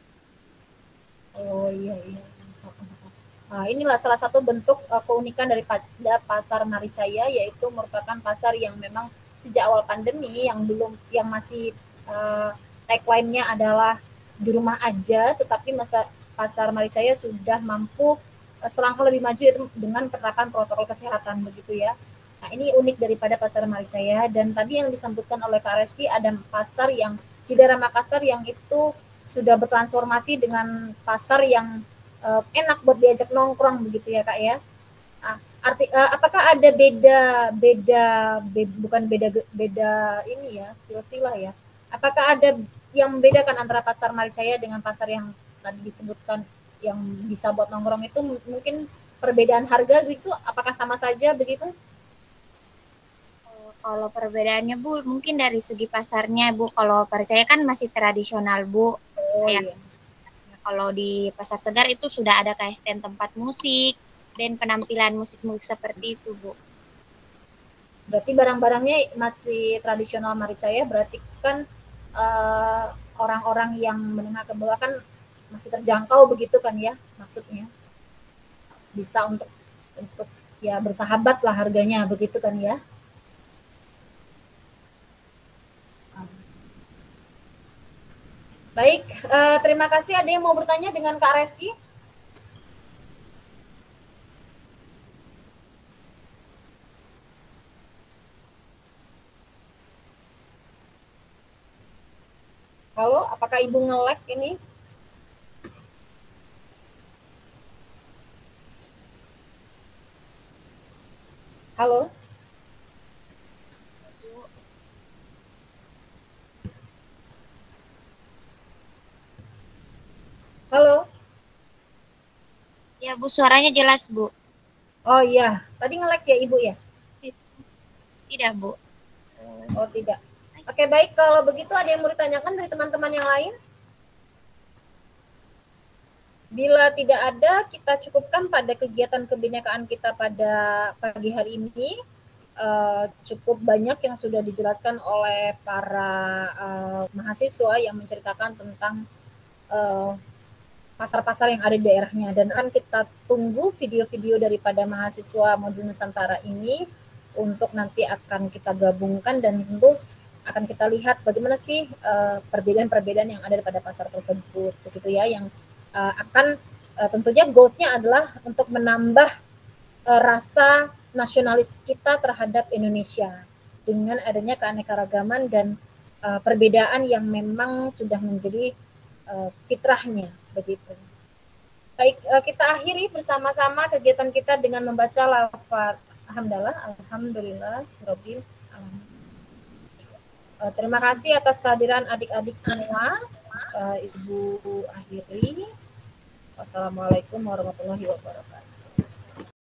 [SPEAKER 1] Oh iya. Nah, inilah salah satu bentuk keunikan dari pasar Maricaya, yaitu merupakan pasar yang memang sejak awal pandemi yang masih tagline-nya adalah di rumah aja, tetapi pasar Maricaya sudah mampu selangkah lebih maju yaitu dengan penerapan protokol kesehatan begitu ya. Nah, ini unik daripada pasar Maricaya. Dan tadi yang disebutkan oleh Kak Reski, ada pasar yang di daerah Makassar yang itu sudah bertransformasi dengan pasar yang enak buat diajak nongkrong begitu ya Kak ya. Apakah ada beda ini ya, silsilah ya? Apakah ada yang membedakan antara pasar Maricaya dengan pasar yang tadi disebutkan yang bisa buat nongkrong itu? Mungkin perbedaan harga gitu, apakah sama saja begitu?
[SPEAKER 9] Kalau perbedaannya Bu, mungkin dari segi pasarnya Bu. Kalau Maricaya kan masih tradisional Bu. Iya. Kalau di Pasar Segar itu sudah ada kayak stand tempat musik dan penampilan musik-musik seperti itu Bu.
[SPEAKER 1] Berarti barang-barangnya masih tradisional Maricaya, berarti kan orang-orang yang menengah ke bawah kan masih terjangkau begitu kan ya, maksudnya bisa untuk ya bersahabat lah harganya begitu kan ya. Baik, terima kasih. Ada yang mau bertanya dengan Kak Reski? Halo, apakah Ibu nge-lag ini? Halo? Halo?
[SPEAKER 9] Ya, Bu, suaranya jelas, Bu.
[SPEAKER 1] Oh iya, tadi nge-lag ya Ibu ya?
[SPEAKER 9] Tidak, Bu.
[SPEAKER 1] Oh tidak. Oke, baik. Kalau begitu ada yang mau ditanyakan dari teman-teman yang lain? Bila tidak ada, kita cukupkan pada kegiatan kebinekaan kita pada pagi hari ini. Cukup banyak yang sudah dijelaskan oleh para mahasiswa yang menceritakan tentang pasar-pasar yang ada di daerahnya, dan akan kita tunggu video-video daripada mahasiswa Modul Nusantara ini untuk nanti akan kita gabungkan, dan tentu akan kita lihat bagaimana sih perbedaan-perbedaan yang ada pada pasar tersebut, begitu ya, yang akan tentunya goals-nya adalah untuk menambah rasa nasionalis kita terhadap Indonesia dengan adanya keanekaragaman dan perbedaan yang memang sudah menjadi fitrahnya, begitu. Baik, kita akhiri bersama-sama kegiatan kita dengan membaca lafaz Alhamdulillah Rabbil Alamin. Terima kasih atas kehadiran adik-adik semua. Ibu akhiri. Wassalamualaikum warahmatullahi wabarakatuh.